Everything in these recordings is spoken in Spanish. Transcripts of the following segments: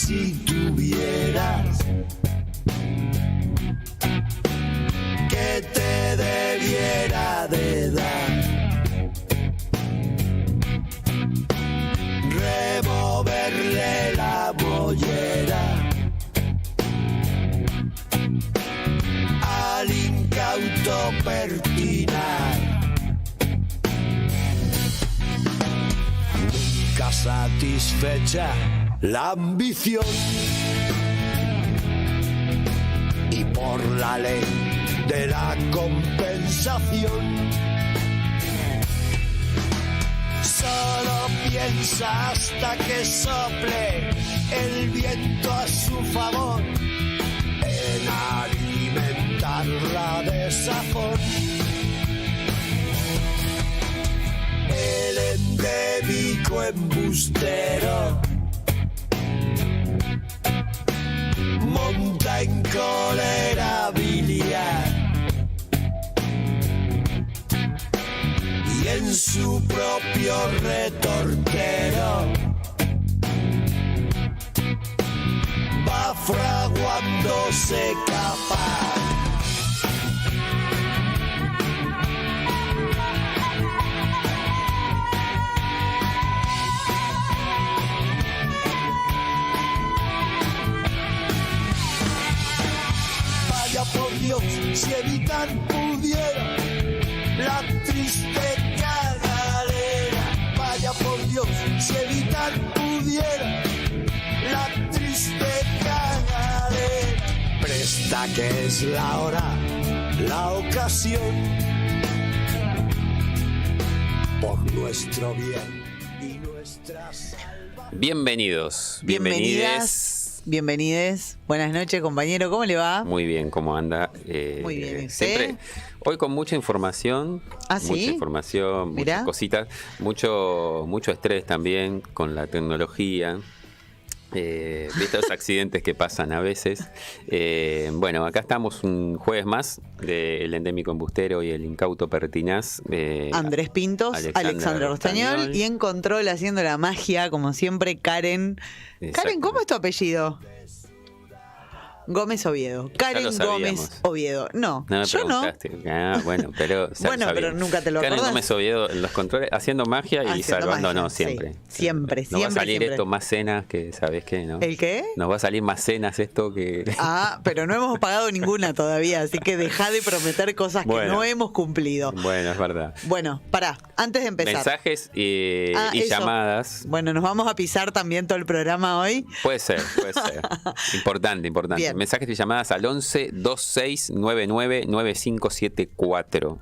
si tuvieras que te debiera de dar, removerle la mollera al incauto pertinar. Nunca satisfecha la ambición y por la ley de la compensación solo piensa hasta que sople el viento a su favor en alimentar la desazón. El endémico embustero monta en cólera biliar y en su propio retortero va fraguándose capaz. Vaya por Dios, si evitar pudiera la triste cagadera. Vaya por Dios, si evitar pudiera la triste cagadera. Presta que es la hora, la ocasión, por nuestro bien y nuestra salvación. Bienvenidos, bienvenides. Buenas noches, compañero. ¿Cómo le va? Muy bien, ¿cómo anda? Muy bien, siempre, hoy con mucha información. ¿Ah, sí? Mucha información, Mirá. muchas cositas. Mucho estrés también con la tecnología. ¿Viste los accidentes que pasan a veces? Bueno, acá estamos un jueves más del endémico embustero y el incauto pertinaz. Andrés Pintos, Alexandra Rostañol y en control haciendo la magia, como siempre, Karen. Karen, ¿cómo es tu apellido? Gómez Oviedo. Karen Gómez Oviedo. No, me yo no. Bueno, pero bueno, pero nunca te lo acordás. Karen Gómez Oviedo en los controles, haciendo magia y Haciendo salvándonos magia, siempre. Sí. Siempre. Nos va a salir esto más cenas que, ¿sabés qué? ¿No? ¿El qué? Nos va a salir más cenas esto que... Ah, pero no hemos pagado ninguna todavía, así que dejá de prometer cosas que no hemos cumplido. Bueno, es verdad. Bueno, pará, antes de empezar. Mensajes y llamadas. Bueno, ¿nos vamos a pisar también todo el programa hoy? Puede ser. Importante. Bien. Mensajes y llamadas al 11 26 99 9574.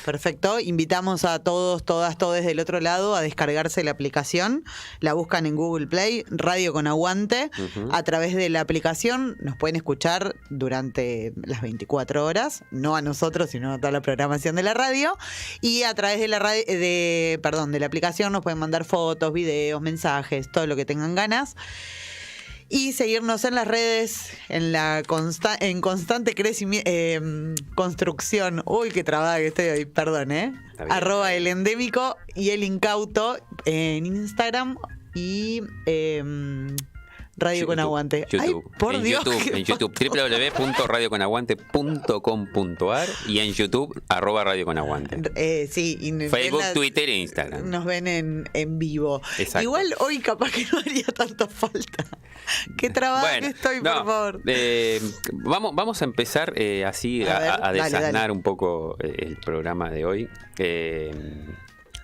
Perfecto. Invitamos a todos, todas, todes del otro lado a descargarse la aplicación. La buscan en Google Play, Radio con Aguante. A través de la aplicación nos pueden escuchar durante las 24 horas, no a nosotros, sino a toda la programación de la radio. Y a través de la de la aplicación nos pueden mandar fotos, videos, mensajes, todo lo que tengan ganas. Y seguirnos en las redes, en constante crecimiento, construcción. Uy, qué trabada que estoy hoy, perdón, @ el endémico y el incauto en Instagram y Radio YouTube, con Aguante. YouTube. Ay, por Dios. En YouTube, www.radioconaguante.com.ar y en YouTube, @radioconaguante. Sí. Facebook, Twitter e Instagram. Nos ven en vivo. Exacto. Igual hoy capaz que no haría tanta falta. Qué trabada que estoy, por favor. Vamos a empezar así a desasnar dale. un poco el programa de hoy.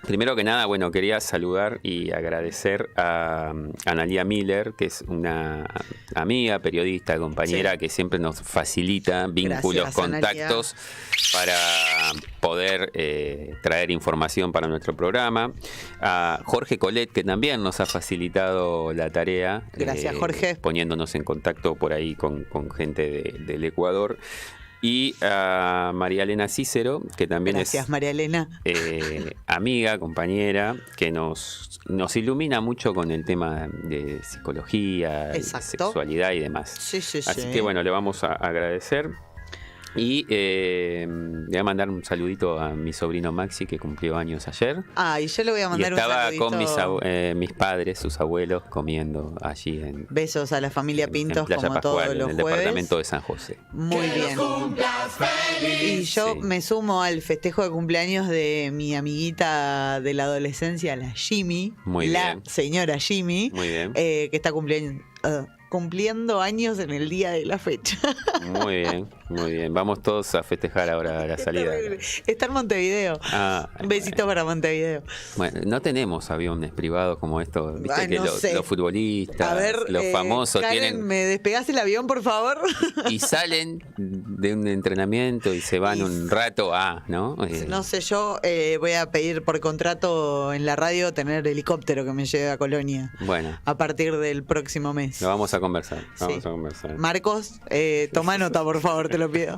Primero que nada, bueno, quería saludar y agradecer a Analía Miller, que es una amiga, periodista, compañera, que siempre nos facilita vínculos, Gracias, contactos para poder traer información para nuestro programa. A Jorge Colet, que también nos ha facilitado la tarea. Gracias, Jorge. Poniéndonos en contacto por ahí con gente del Ecuador. Y a María Elena Cícero, que también Gracias, María Elena. Amiga, compañera, que nos ilumina mucho con el tema de psicología, Exacto. sexualidad y demás. Sí. Así que bueno, le vamos a agradecer. Y le voy a mandar un saludito a mi sobrino Maxi, que cumplió años ayer. Y yo le voy a Y mandar un estaba saludito. con mis padres, sus abuelos, comiendo allí en Besos a la familia Pintos, Playa como Pascual, todos en los el jueves. departamento de San José. Muy bien. Y yo Sí. me sumo al festejo de cumpleaños de mi amiguita de la adolescencia, la Jimmy. Muy la bien. señora Jimmy. Muy bien. Que está cumpliendo años en el día de la fecha. Muy bien, muy bien. Vamos todos a festejar ahora la salida. Está en Montevideo. Un besito para Montevideo. Bueno, no tenemos aviones privados como estos. Viste que no sé. los futbolistas, A ver, los famosos Karen, tienen ¿me despegás el avión, por favor? y salen de un entrenamiento y se van un rato ¿no? No sé, yo voy a pedir por contrato en la radio tener helicóptero que me lleve a Colonia Bueno, a partir del próximo mes. lo vamos a conversar. Vamos Sí. a conversar. Marcos, toma nota, por favor, te lo pido.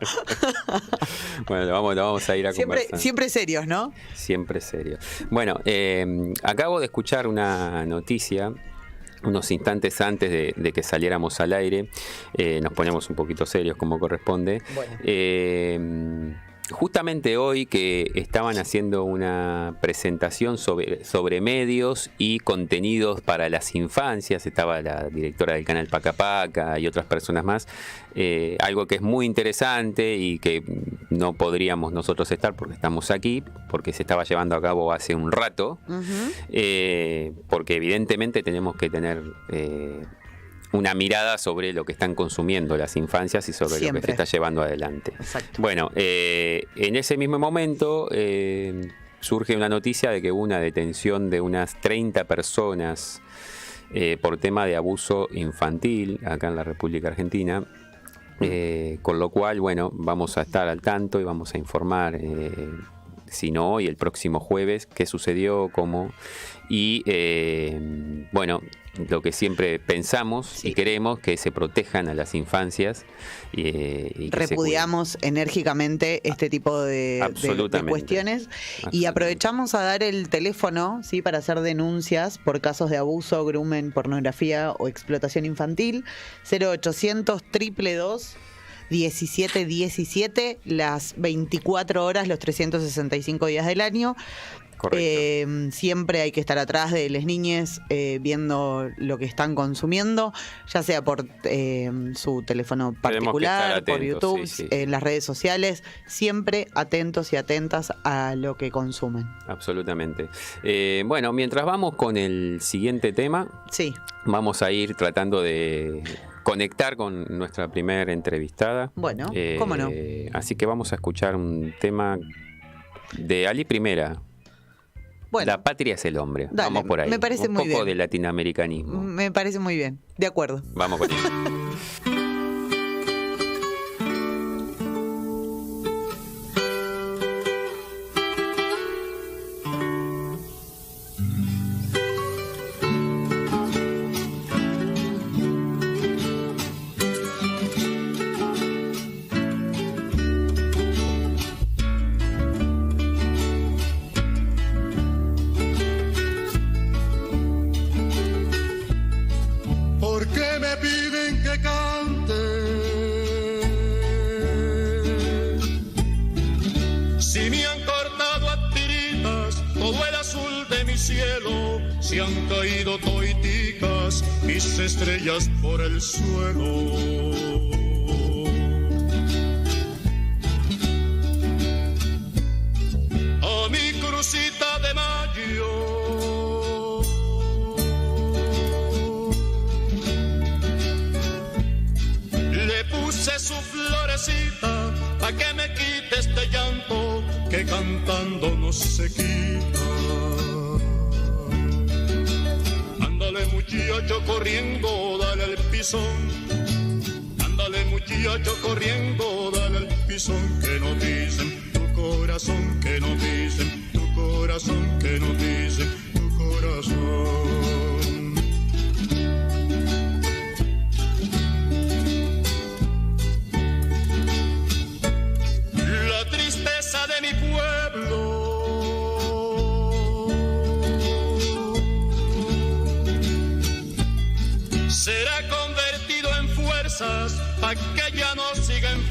Bueno, lo vamos a ir a conversar. Siempre serios, ¿no? Siempre serio. Bueno, acabo de escuchar una noticia unos instantes antes de que saliéramos al aire. Nos ponemos un poquito serios como corresponde. Bueno. Justamente hoy que estaban haciendo una presentación sobre medios y contenidos para las infancias, estaba la directora del canal Paca Paca y otras personas más, algo que es muy interesante y que no podríamos nosotros estar porque estamos aquí, porque se estaba llevando a cabo hace un rato, porque evidentemente tenemos que tener una mirada sobre lo que están consumiendo las infancias y sobre lo que se está llevando adelante. Exacto. Bueno, en ese mismo momento surge una noticia de que hubo una detención de unas 30 personas por tema de abuso infantil acá en la República Argentina. Con lo cual, bueno, vamos a estar al tanto y vamos a informar, si no hoy, el próximo jueves, qué sucedió, cómo. Y bueno, lo que siempre pensamos y queremos, que se protejan a las infancias. Y que repudiamos enérgicamente este tipo de cuestiones. Y aprovechamos a dar el teléfono, ¿sí?, para hacer denuncias por casos de abuso, grumen, pornografía o explotación infantil. 0800 222 1717, las 24 horas, los 365 días del año. Siempre hay que estar atrás de las niñas viendo lo que están consumiendo, ya sea por su teléfono particular, atentos, por YouTube, sí. en las redes sociales, siempre atentos y atentas a lo que consumen. Absolutamente. Bueno, mientras vamos con el siguiente tema, sí, vamos a ir tratando de conectar con nuestra primera entrevistada. Bueno, cómo no. Así que vamos a escuchar un tema de Ali Primera. Bueno, la patria es el hombre. Dale, vamos por ahí. Me parece muy bien. Un poco de latinoamericanismo. Me parece muy bien. De acuerdo. Vamos con eso. Se han caído toiticas mis estrellas por el suelo. A mi crucita de mayo le puse su florecita pa' que me quite este llanto que cantando no se quita. Ándale muchacho corriendo, dale al pisón. Ándale muchacho corriendo, dale al pisón. Que no dicen tu corazón, que no dicen tu corazón, que no dicen tu corazón. La tristeza de mi pueblo será convertido en fuerzas pa' que ya no siga enfermo.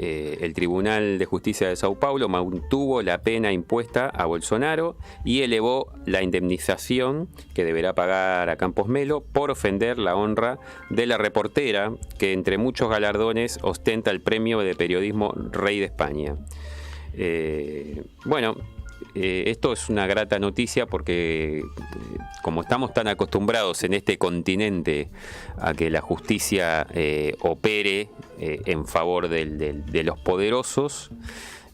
el Tribunal de Justicia de Sao Paulo mantuvo la pena impuesta a Bolsonaro y elevó la indemnización que deberá pagar a Campos Melo por ofender la honra de la reportera que entre muchos galardones ostenta el premio de periodismo Rey de España. Esto es una grata noticia porque como estamos tan acostumbrados en este continente a que la justicia opere en favor de los poderosos,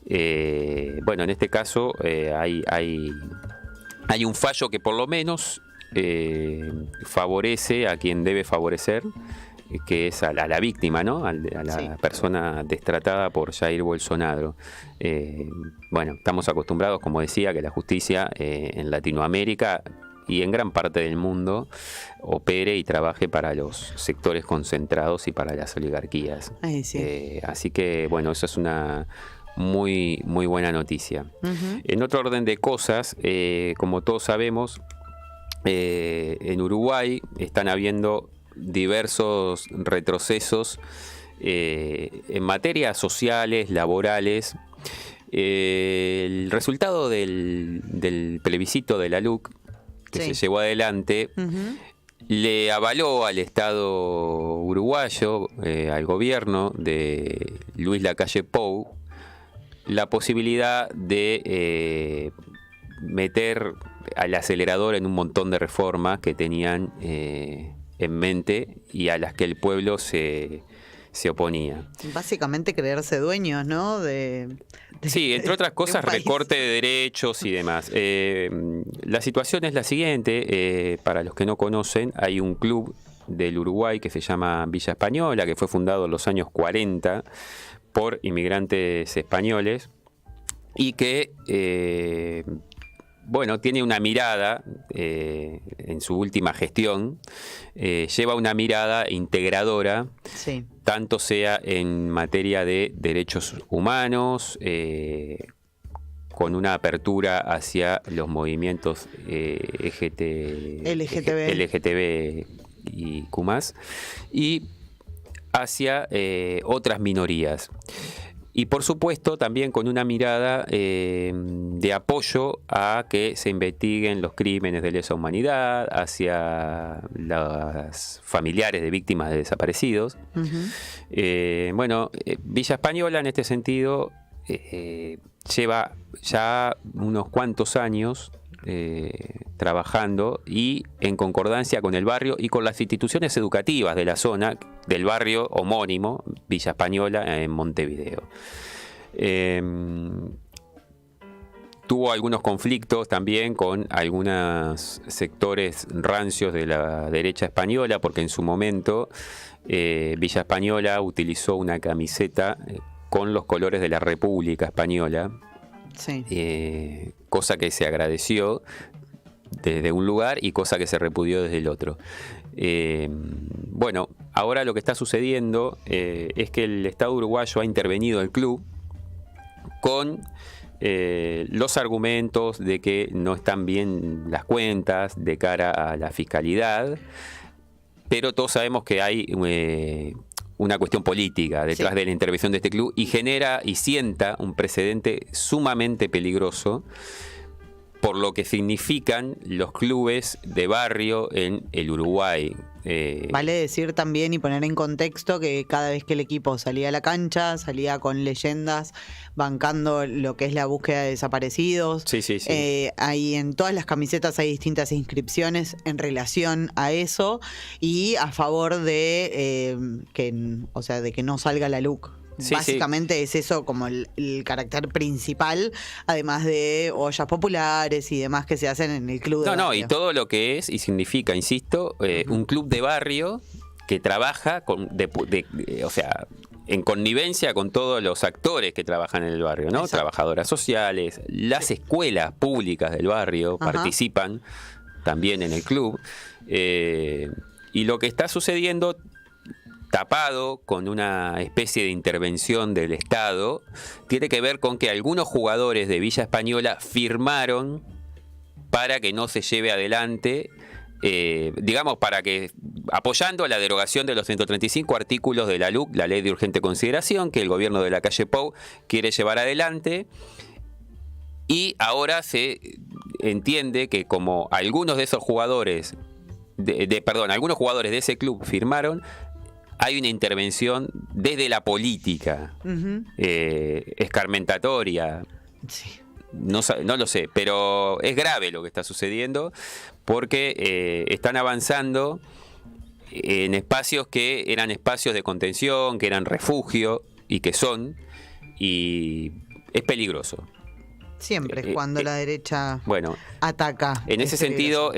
en este caso hay un fallo que por lo menos favorece a quien debe favorecer, que es a la víctima, ¿no? A la persona destratada por Jair Bolsonaro. Estamos acostumbrados, como decía, que la justicia en Latinoamérica y en gran parte del mundo opere y trabaje para los sectores concentrados y para las oligarquías. Así que, eso es una muy, muy buena noticia. Uh-huh. En otro orden de cosas, como todos sabemos, en Uruguay están habiendo diversos retrocesos en materias sociales, laborales. El resultado del plebiscito de la LUC que se llevó adelante le avaló al Estado uruguayo, al gobierno de Luis Lacalle Pou, la posibilidad de meter al acelerador en un montón de reformas que tenían en mente y a las que el pueblo se oponía. Básicamente creerse dueños, ¿no? Sí, entre otras cosas, recorte de derechos y demás. La situación es la siguiente, para los que no conocen, hay un club del Uruguay que se llama Villa Española, que fue fundado en los años 40 por inmigrantes españoles y que tiene una mirada, en su última gestión, lleva una mirada integradora, tanto sea en materia de derechos humanos, con una apertura hacia los movimientos LGTB y Q+, y hacia otras minorías. Y por supuesto también con una mirada de apoyo a que se investiguen los crímenes de lesa humanidad hacia los familiares de víctimas de desaparecidos. Uh-huh. Villa Española en este sentido lleva ya unos cuantos años trabajando y en concordancia con el barrio y con las instituciones educativas de la zona, del barrio homónimo, Villa Española, en Montevideo. Tuvo algunos conflictos también con algunos sectores rancios de la derecha española, porque en su momento Villa Española utilizó una camiseta con los colores de la República Española. Sí. Cosa que se agradeció desde un lugar y cosa que se repudió desde el otro. Ahora lo que está sucediendo es que el Estado uruguayo ha intervenido el club con los argumentos de que no están bien las cuentas de cara a la fiscalidad, pero todos sabemos que hay una cuestión política detrás de la intervención de este club y genera y sienta un precedente sumamente peligroso por lo que significan los clubes de barrio en el Uruguay. Vale decir también y poner en contexto que cada vez que el equipo salía a la cancha, salía con leyendas bancando lo que es la búsqueda de desaparecidos. Sí. Ahí en todas las camisetas hay distintas inscripciones en relación a eso y a favor de que no salga la LUC. Básicamente es eso como el carácter principal, además de ollas populares y demás que se hacen en el club de barrio. Y todo lo que es y significa, insisto, un club de barrio que trabaja en connivencia con todos los actores que trabajan en el barrio, ¿no? Exacto. Trabajadoras sociales, las escuelas públicas del barrio participan también en el club. Y lo que está sucediendo, tapado con una especie de intervención del Estado, tiene que ver con que algunos jugadores de Villa Española firmaron para que no se lleve adelante digamos, para que apoyando la derogación de los 135 artículos de la LUC, la Ley de Urgente Consideración, que el gobierno de la calle Pou quiere llevar adelante. Y ahora se entiende que como algunos de esos jugadores, algunos jugadores de ese club firmaron, hay una intervención desde la política, escarmentatoria. Sí. No lo sé, pero es grave lo que está sucediendo porque están avanzando en espacios que eran espacios de contención, que eran refugio y que son, y es peligroso. Siempre cuando la derecha ataca. En ese sentido,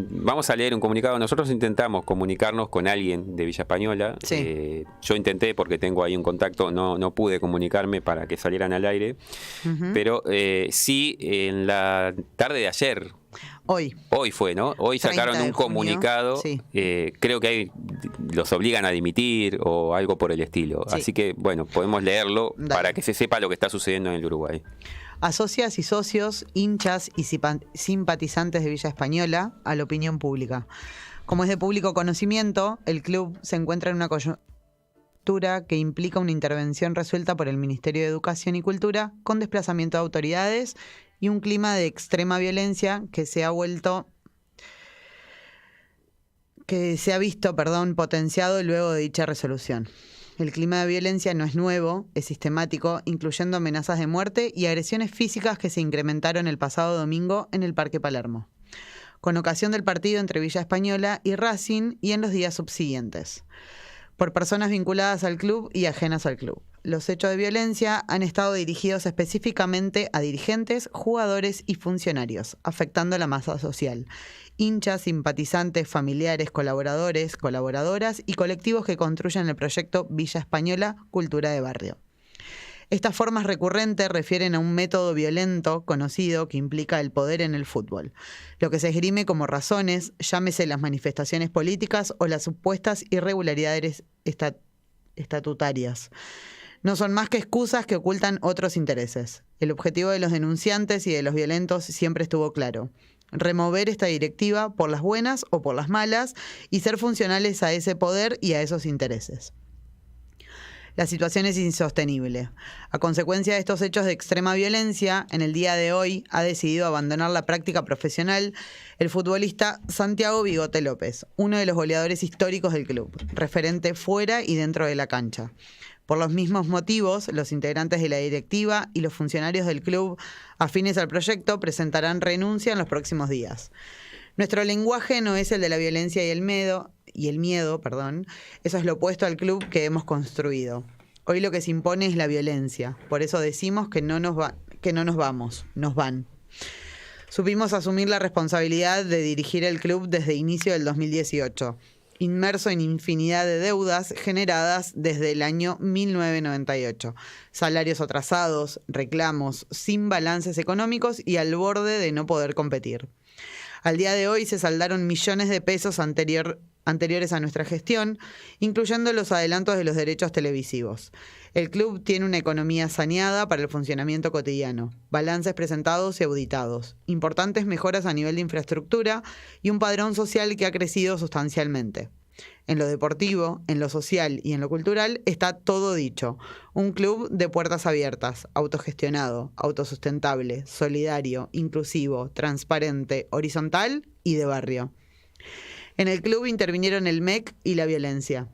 vamos a leer un comunicado. Nosotros intentamos comunicarnos con alguien de Villa Española. Sí. Yo intenté porque tengo ahí un contacto, no pude comunicarme para que salieran al aire. Pero sí, en la tarde de ayer. Hoy fue, ¿no? Hoy sacaron un comunicado. Sí. Creo que los obligan a dimitir o algo por el estilo. Sí. Así que, bueno, podemos leerlo para que se sepa lo que está sucediendo en el Uruguay. A socias y socios, hinchas y simpatizantes de Villa Española, a la opinión pública. Como es de público conocimiento, el club se encuentra en una coyuntura que implica una intervención resuelta por el Ministerio de Educación y Cultura con desplazamiento de autoridades y un clima de extrema violencia que se ha visto potenciado luego de dicha resolución. El clima de violencia no es nuevo, es sistemático, incluyendo amenazas de muerte y agresiones físicas que se incrementaron el pasado domingo en el Parque Palermo, con ocasión del partido entre Villa Española y Racing y en los días subsiguientes, por personas vinculadas al club y ajenas al club. Los hechos de violencia han estado dirigidos específicamente a dirigentes, jugadores y funcionarios, afectando la masa social. Hinchas, simpatizantes, familiares, colaboradores, colaboradoras y colectivos que construyen el proyecto Villa Española Cultura de Barrio. Estas formas recurrentes refieren a un método violento conocido que implica el poder en el fútbol, lo que se esgrime como razones, llámese las manifestaciones políticas o las supuestas irregularidades estatutarias. No son más que excusas que ocultan otros intereses. El objetivo de los denunciantes y de los violentos siempre estuvo claro: remover esta directiva por las buenas o por las malas y ser funcionales a ese poder y a esos intereses. La situación es insostenible. A consecuencia de estos hechos de extrema violencia, en el día de hoy ha decidido abandonar la práctica profesional el futbolista Santiago Bigote López, uno de los goleadores históricos del club, referente fuera y dentro de la cancha. Por los mismos motivos, los integrantes de la directiva y los funcionarios del club afines al proyecto presentarán renuncia en los próximos días. Nuestro lenguaje no es el de la violencia y el miedo, eso es lo opuesto al club que hemos construido. Hoy lo que se impone es la violencia, por eso decimos que no nos vamos, nos van. Supimos asumir la responsabilidad de dirigir el club desde inicio del 2018, inmerso en infinidad de deudas generadas desde el año 1998, salarios atrasados, reclamos, sin balances económicos y al borde de no poder competir. Al día de hoy se saldaron millones de pesos anteriores a nuestra gestión, incluyendo los adelantos de los derechos televisivos. El club tiene una economía saneada para el funcionamiento cotidiano, balances presentados y auditados, importantes mejoras a nivel de infraestructura y un padrón social que ha crecido sustancialmente. En lo deportivo, en lo social y en lo cultural está todo dicho. Un club de puertas abiertas, autogestionado, autosustentable, solidario, inclusivo, transparente, horizontal y de barrio. En el club intervinieron el MEC y la violencia.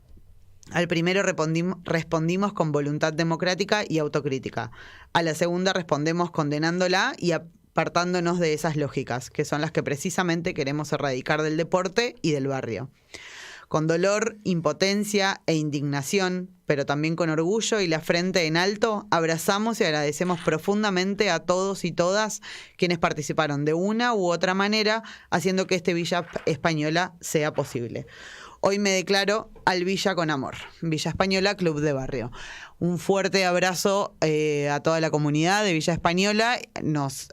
Al primero respondimos con voluntad democrática y autocrítica. A la segunda respondemos condenándola y apartándonos de esas lógicas, que son las que precisamente queremos erradicar del deporte y del barrio. Con dolor, impotencia e indignación, pero también con orgullo y la frente en alto, abrazamos y agradecemos profundamente a todos y todas quienes participaron de una u otra manera, haciendo que este Villa Española sea posible. Hoy me declaro al Villa con amor. Villa Española, Club de Barrio. Un fuerte abrazo a toda la comunidad de Villa Española. Nos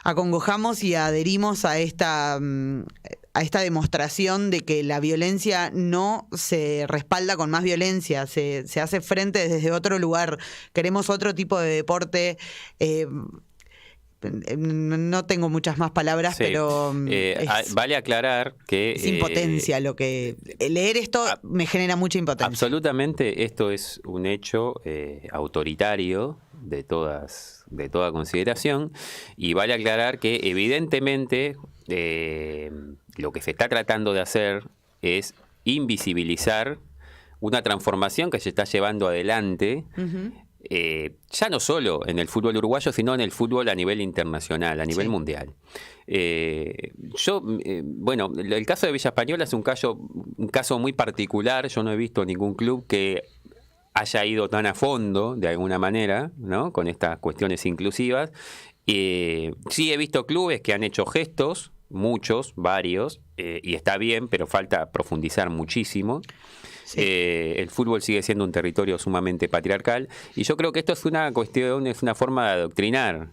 acongojamos y adherimos a esta demostración de que la violencia no se respalda con más violencia, se hace frente desde otro lugar. Queremos otro tipo de deporte no tengo muchas más palabras, Sí. pero Vale aclarar que... es impotencia lo que... Leer esto me genera mucha impotencia. Absolutamente, esto es un hecho autoritario de toda consideración, y vale aclarar que evidentemente lo que se está tratando de hacer es invisibilizar una transformación que se está llevando adelante, ya no solo en el fútbol uruguayo, sino en el fútbol a nivel internacional, a nivel mundial. Bueno, el caso de Villa Española es un caso muy particular. Yo no he visto ningún club que haya ido tan a fondo, de alguna manera, ¿no?, con estas cuestiones inclusivas. Sí he visto clubes que han hecho gestos, muchos, varios, y está bien, pero falta profundizar muchísimo. Sí. El fútbol sigue siendo un territorio sumamente patriarcal, y yo creo que esto es una cuestión, es una forma de adoctrinar.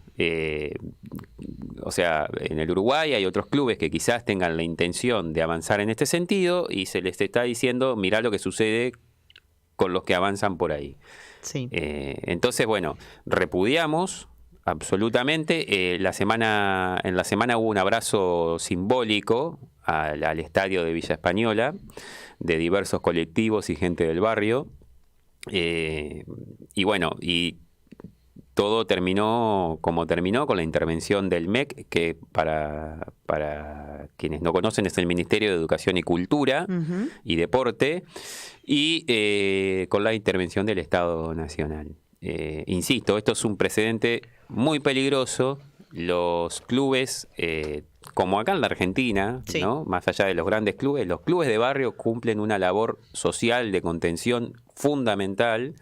O sea, en el Uruguay hay otros clubes que quizás tengan la intención de avanzar en este sentido, y se les está diciendo, mirá lo que sucede con los que avanzan por ahí. Sí. Entonces, bueno, repudiamos absolutamente. En la semana hubo un abrazo simbólico al estadio de Villa Española, de diversos colectivos y gente del barrio. Y bueno, y todo terminó como terminó, con la intervención del MEC, que para quienes no conocen es el Ministerio de Educación y Cultura y Deporte, y con la intervención del Estado Nacional. Insisto, esto es un precedente muy peligroso. Los clubes, como acá en la Argentina, Sí. ¿no?, más allá de los grandes clubes, los clubes de barrio cumplen una labor social de contención fundamental.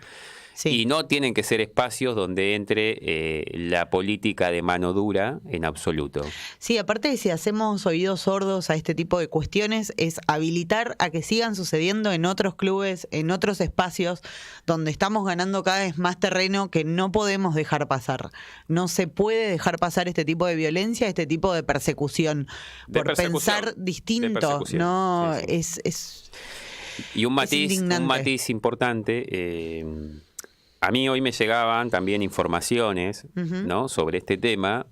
Sí. Y no tienen que ser espacios donde entre la política de mano dura en absoluto. Sí, aparte de si hacemos oídos sordos a este tipo de cuestiones, es habilitar a que sigan sucediendo en otros clubes, en otros espacios, donde estamos ganando cada vez más terreno que no podemos dejar pasar. No se puede dejar pasar este tipo de violencia, este tipo de persecución, De por persecución, pensar de distinto. persecución, No, sí. es Y un indignante. matiz importante. A mí hoy me llegaban también informaciones, ¿no?, sobre este tema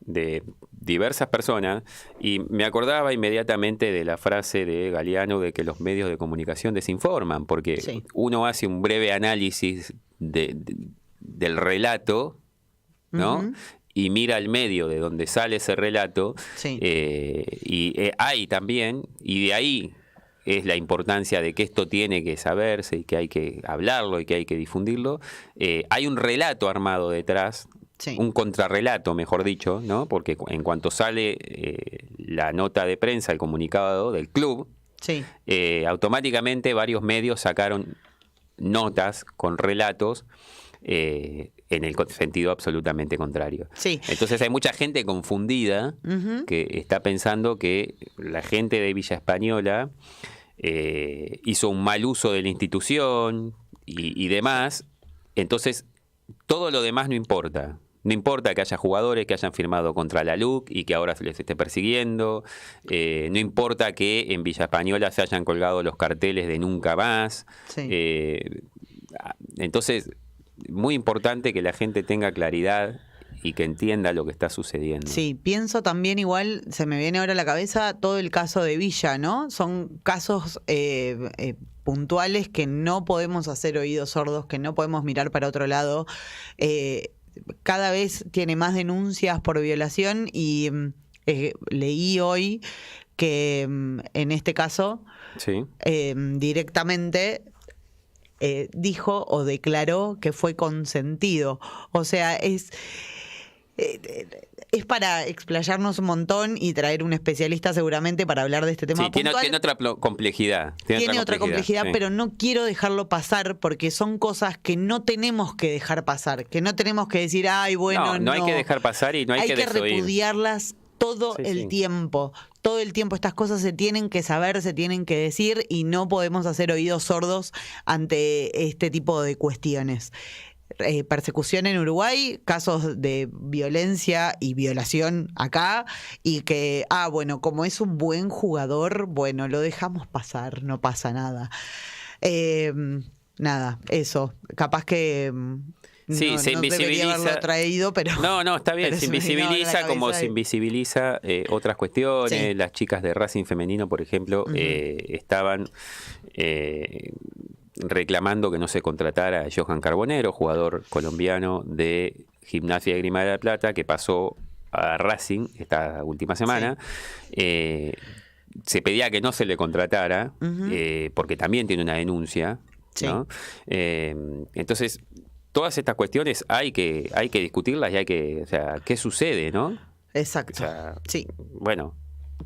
de diversas personas, y me acordaba inmediatamente de la frase de Galeano de que los medios de comunicación desinforman, porque Sí. uno hace un breve análisis del relato, ¿no?, y mira el medio de donde sale ese relato, Sí. hay también, y de ahí es la importancia de que esto tiene que saberse y que hay que hablarlo y que hay que difundirlo. Hay un relato armado detrás, Sí. un contrarrelato, mejor dicho, ¿no?, porque en cuanto sale la nota de prensa, el comunicado del club, Sí. automáticamente varios medios sacaron notas con relatos en el sentido absolutamente contrario. Sí. Entonces hay mucha gente confundida que está pensando que la gente de Villa Española hizo un mal uso de la institución y demás. Entonces todo lo demás no importa. No importa que haya jugadores que hayan firmado contra la LUC y que ahora se les esté persiguiendo. No importa que en Villa Española se hayan colgado los carteles de nunca más. Sí. Entonces, muy importante que la gente tenga claridad y que entienda lo que está sucediendo. Sí, pienso también igual, se me viene ahora a la cabeza todo el caso de Villa, ¿no? Son casos puntuales que no podemos hacer oídos sordos, que no podemos mirar para otro lado. Cada vez tiene más denuncias por violación y leí hoy que en este caso Sí. directamente dijo o declaró que fue consentido. O sea, es para explayarnos un montón y traer un especialista seguramente para hablar de este tema Sí, tiene puntual. otra complejidad. Tiene otra complejidad, sí. pero no quiero dejarlo pasar porque son cosas que no tenemos que dejar pasar, que no tenemos que decir, ay, bueno, no hay que dejar pasar y no hay que desoír. repudiarlas todo Sí, el sí. tiempo. Todo el tiempo estas cosas se tienen que saber, se tienen que decir y no podemos hacer oídos sordos ante este tipo de cuestiones. Persecución en Uruguay, casos de violencia y violación acá, y que, bueno, como es un buen jugador, bueno, lo dejamos pasar, no pasa nada. Nada, eso. Capaz que Sí, no, se no debería invisibiliza. haberlo traído, pero... No, está bien, pero se me vino a la invisibiliza como cabeza se invisibiliza otras cuestiones. Sí. Las chicas de Racing Femenino, por ejemplo, estaban reclamando que no se contratara a Johan Carbonero, jugador colombiano de Gimnasia de Grima de la Plata, que pasó a Racing esta última semana. Se pedía que no se le contratara, porque también tiene una denuncia, ¿no? Entonces, todas estas cuestiones hay que discutirlas y hay que, o sea, ¿qué sucede, no? Exacto. O sea, Sí. bueno.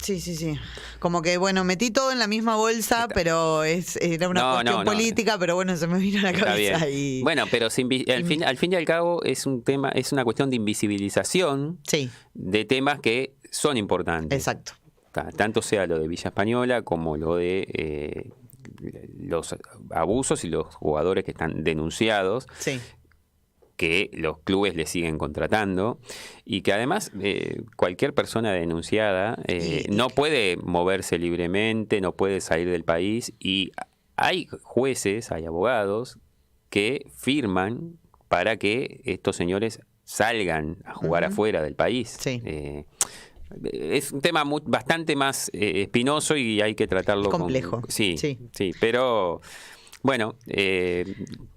Sí. Como que, bueno, metí todo en la misma bolsa, pero era una cuestión política, pero bueno, se me vino a la cabeza. Y... Bueno, pero al fin y al cabo es un tema, es una cuestión de invisibilización de temas que son importantes. Exacto. Tanto sea lo de Villa Española como lo de los abusos y los jugadores que están denunciados. Que los clubes le siguen contratando y que además cualquier persona denunciada no puede moverse libremente, no puede salir del país, y hay jueces, hay abogados que firman para que estos señores salgan a jugar afuera del país. Es un tema bastante más espinoso y hay que tratarlo complejo. Sí, pero... Bueno,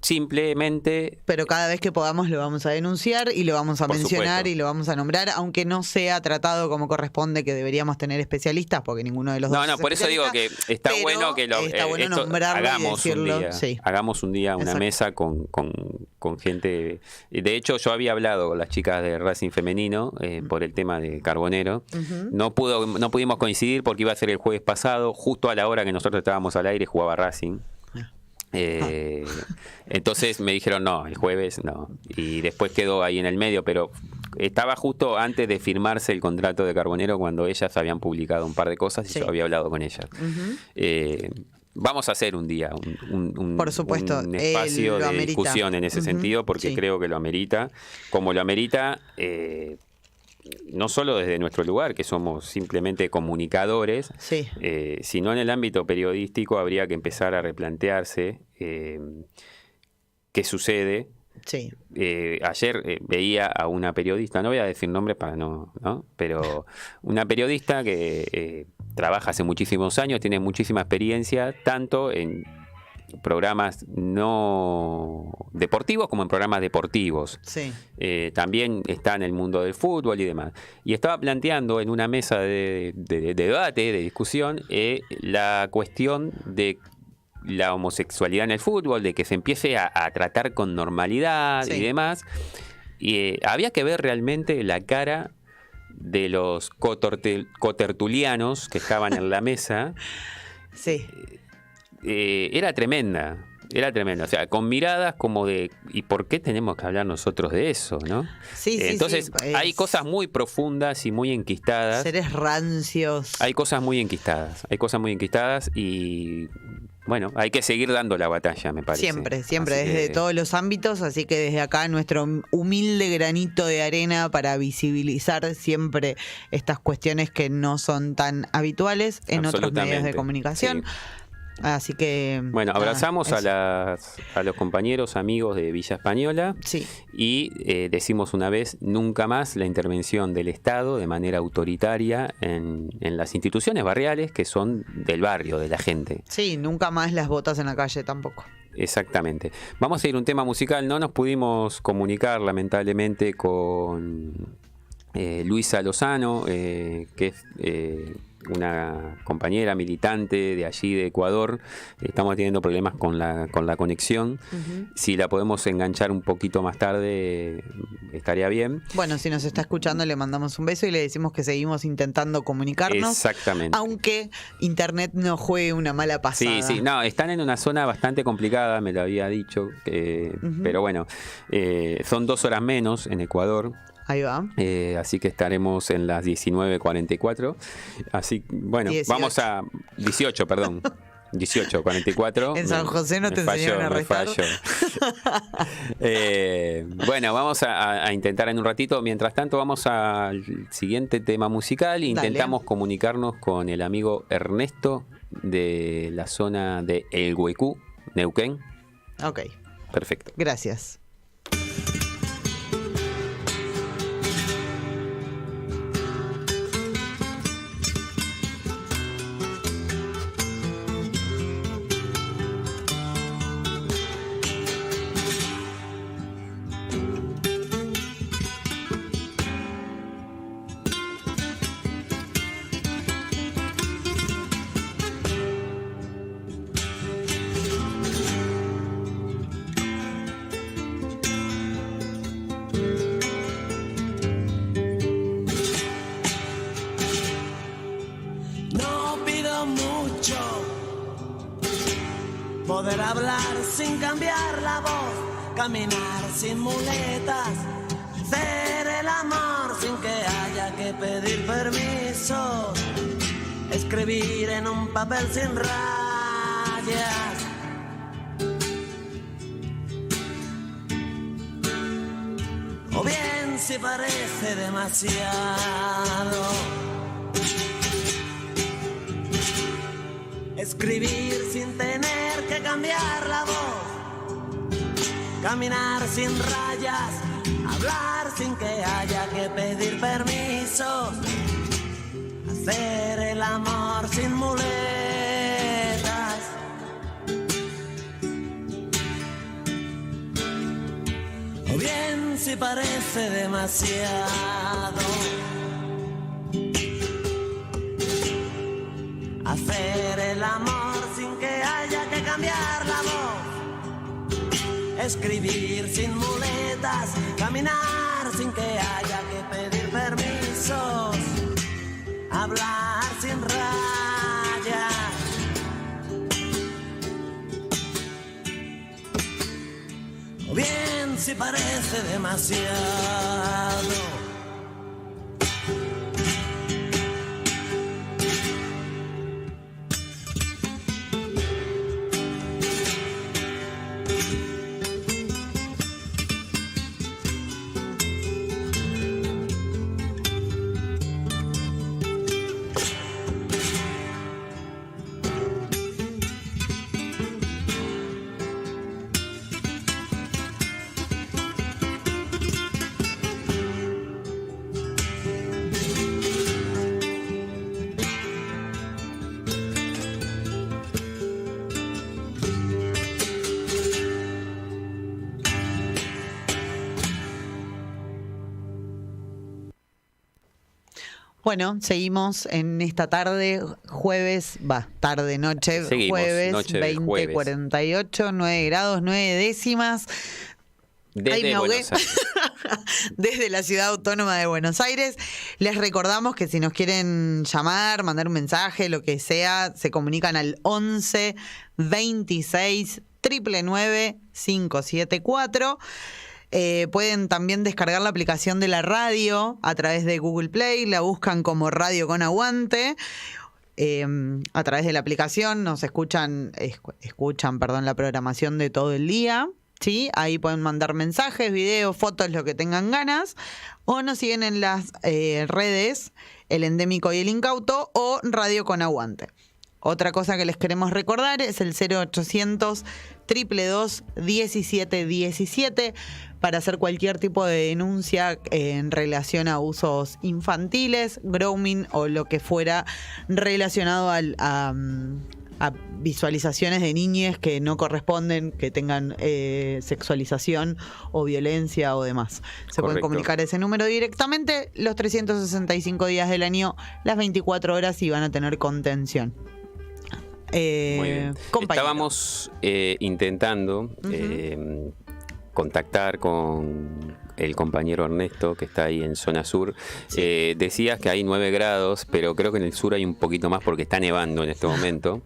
simplemente... Pero cada vez que podamos lo vamos a denunciar y lo vamos a mencionar, supuesto, y lo vamos a nombrar, aunque no sea tratado como corresponde, que deberíamos tener especialistas, porque ninguno de los dos es por eso digo que está bueno que está bueno nombrarlo hagamos y decirlo. Hagamos un día una mesa con gente... De hecho, yo había hablado con las chicas de Racing Femenino por el tema de Carbonero. No pudimos coincidir porque iba a ser el jueves pasado, justo a la hora que nosotros estábamos al aire, jugaba Racing. Entonces me dijeron no, el jueves no, y después quedó ahí en el medio, pero estaba justo antes de firmarse el contrato de Carbonero cuando ellas habían publicado un par de cosas y yo había hablado con ellas. Vamos a hacer un día por supuesto, un espacio de discusión en ese sentido, porque creo que lo amerita, como lo amerita no solo desde nuestro lugar, que somos simplemente comunicadores, sino en el ámbito periodístico habría que empezar a replantearse qué sucede. Ayer veía a una periodista, no voy a decir nombres para no, pero una periodista que trabaja hace muchísimos años, tiene muchísima experiencia, tanto en programas no deportivos como en programas deportivos. También está en el mundo del fútbol y demás. Y estaba planteando en una mesa de debate, de discusión, la cuestión de la homosexualidad en el fútbol, de que se empiece a tratar con normalidad y demás. Y había que ver realmente la cara de los cotertulianos que estaban en la mesa. Era tremenda, o sea, con miradas como de ¿y por qué tenemos que hablar nosotros de eso, no? Entonces hay cosas muy profundas y muy enquistadas. Seres rancios. Hay cosas muy enquistadas y bueno, hay que seguir dando la batalla, me parece. Siempre, desde todos los ámbitos, así que desde acá nuestro humilde granito de arena para visibilizar siempre estas cuestiones que no son tan habituales en otros medios de comunicación. Así que... Bueno, abrazamos a los compañeros, amigos de Villa Española y decimos una vez, nunca más la intervención del Estado de manera autoritaria en las instituciones barriales que son del barrio, de la gente. Nunca más las botas en la calle tampoco. Exactamente. Vamos a ir a un tema musical. No nos pudimos comunicar lamentablemente con Luisa Lozano, que es... una compañera militante de allí de Ecuador. Estamos teniendo problemas con la conexión. Si la podemos enganchar un poquito más tarde estaría bien. Bueno, si nos está escuchando le mandamos un beso y le decimos que seguimos intentando comunicarnos. Exactamente. Aunque internet nos juegue una mala pasada. No, están en una zona bastante complicada, me lo había dicho, pero bueno, son 2 horas menos en Ecuador. Ahí va. Así que estaremos en las 19:44. Así, bueno, 18. Vamos a 18, perdón. 18:44. En San José no te enseñaron a restar. Bueno, vamos a intentar en un ratito. Mientras tanto, vamos al siguiente tema musical. Intentamos comunicarnos con el amigo Ernesto de la zona de El Güecú, Neuquén. Ok. Perfecto. Gracias. poder hablar sin cambiar la voz, caminar sin muletas, hacer el amor sin que haya que pedir permiso, escribir en un papel sin rayas. O bien si parece demasiado, escribir sin tener que cambiar la voz, caminar sin rayas, hablar sin que haya que pedir permiso, hacer el amor sin muletas. O bien si parece demasiado, hacer el amor sin que haya que cambiar la voz, escribir sin muletas, caminar sin que haya que pedir permisos, hablar sin rayas. O bien si parece demasiado, Bueno, seguimos en esta tarde, noche, Seguimos, jueves, noche de 20:48, 9 grados, 9 décimas. Ahí me ahogué. Buenos Aires. Desde la ciudad autónoma de Buenos Aires. Les recordamos que si nos quieren llamar, mandar un mensaje, lo que sea, se comunican al 11 26 999 574. Pueden también descargar la aplicación de la radio a través de Google Play, la buscan como Radio con Aguante. A través de la aplicación nos escuchan la programación de todo el día. ¿Sí? Ahí pueden mandar mensajes, videos, fotos, lo que tengan ganas. O nos siguen en las redes El Endémico y El Incauto o Radio con Aguante. Otra cosa que les queremos recordar es el 0800 222 1717 para hacer cualquier tipo de denuncia en relación a usos infantiles, grooming o lo que fuera relacionado a visualizaciones de niñes que no corresponden, que tengan sexualización o violencia o demás. Se pueden comunicar ese número directamente los 365 días del año, las 24 horas y van a tener contención. Muy bien. Estábamos intentando contactar con el compañero Ernesto, que está ahí en zona sur. Sí. Decías que hay 9 grados, pero creo que en el sur hay un poquito más porque está nevando en este momento.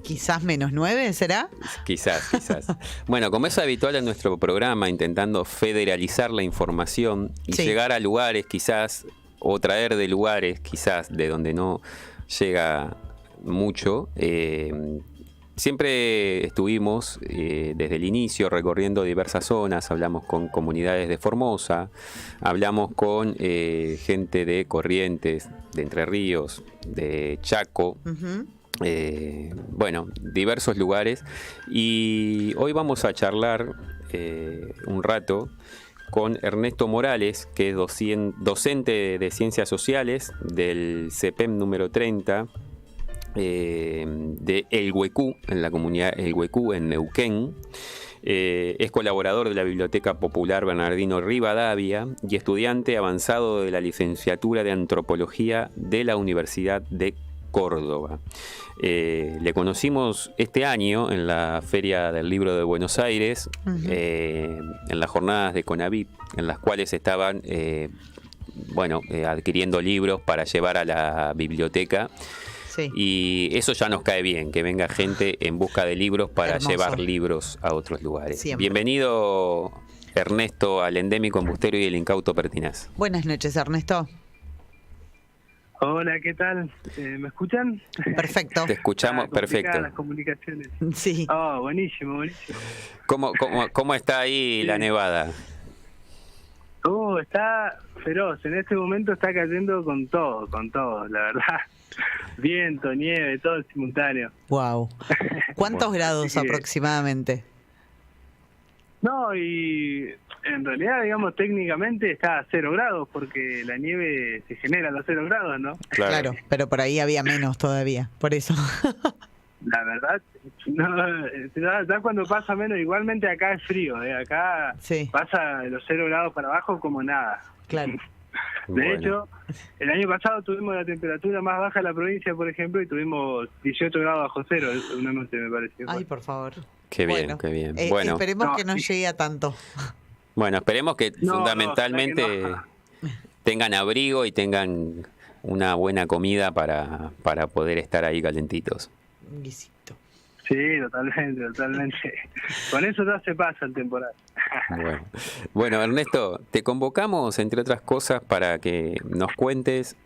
Quizás menos 9, ¿será? Quizás. Bueno, como es habitual en nuestro programa, intentando federalizar la información y llegar a lugares quizás, o traer de lugares quizás de donde no llega mucho. Siempre estuvimos desde el inicio recorriendo diversas zonas, hablamos con comunidades de Formosa, hablamos con gente de Corrientes, de Entre Ríos, de Chaco, bueno, diversos lugares. Y hoy vamos a charlar un rato con Ernesto Morales, que es docente de Ciencias Sociales del CEPEM número 30, de El Huecú, en la comunidad El Huecú, en Neuquén. Es colaborador de la Biblioteca Popular Bernardino Rivadavia y estudiante avanzado de la licenciatura de Antropología de la Universidad de Córdoba. Le conocimos este año en la Feria del Libro de Buenos Aires, en las jornadas de CONAVIP, en las cuales estaban adquiriendo libros para llevar a la biblioteca. Sí. Y eso ya nos cae bien, que venga gente en busca de libros para Hermoso. llevar libros a otros lugares. Siempre. Bienvenido, Ernesto, al Endémico Embustero y el Incauto Pertinaz. Buenas noches, Ernesto. Hola, ¿qué tal? ¿Me escuchan? Perfecto. Te escuchamos perfecto. Las comunicaciones. Sí. Oh, buenísimo, buenísimo. ¿Cómo está ahí la nevada? Está feroz. En este momento está cayendo con todo, la verdad. Viento, nieve, todo en simultáneo. Wow. ¿Cuántos Bueno, grados así que- aproximadamente? No, y en realidad, digamos, técnicamente está a 0 grados, porque la nieve se genera a los 0 grados, ¿no? Claro, pero por ahí había menos todavía, por eso. La verdad, no, ya cuando pasa menos, igualmente acá es frío, acá Sí. pasa de los 0 grados para abajo como nada. Claro. De Bueno. hecho, el año pasado tuvimos la temperatura más baja de la provincia, por ejemplo, y tuvimos 18 grados bajo cero una noche, me pareció. Ay, por favor. Qué bien, Bueno, qué bien. Bueno, esperemos No, que no llegue a tanto. bueno, esperemos que No, fundamentalmente ojalá tengan abrigo y tengan una buena comida para poder estar ahí calentitos. Un guisito. Sí, totalmente. Con eso ya se pasa el temporal. Bueno, Ernesto, te convocamos, entre otras cosas, para que nos cuentes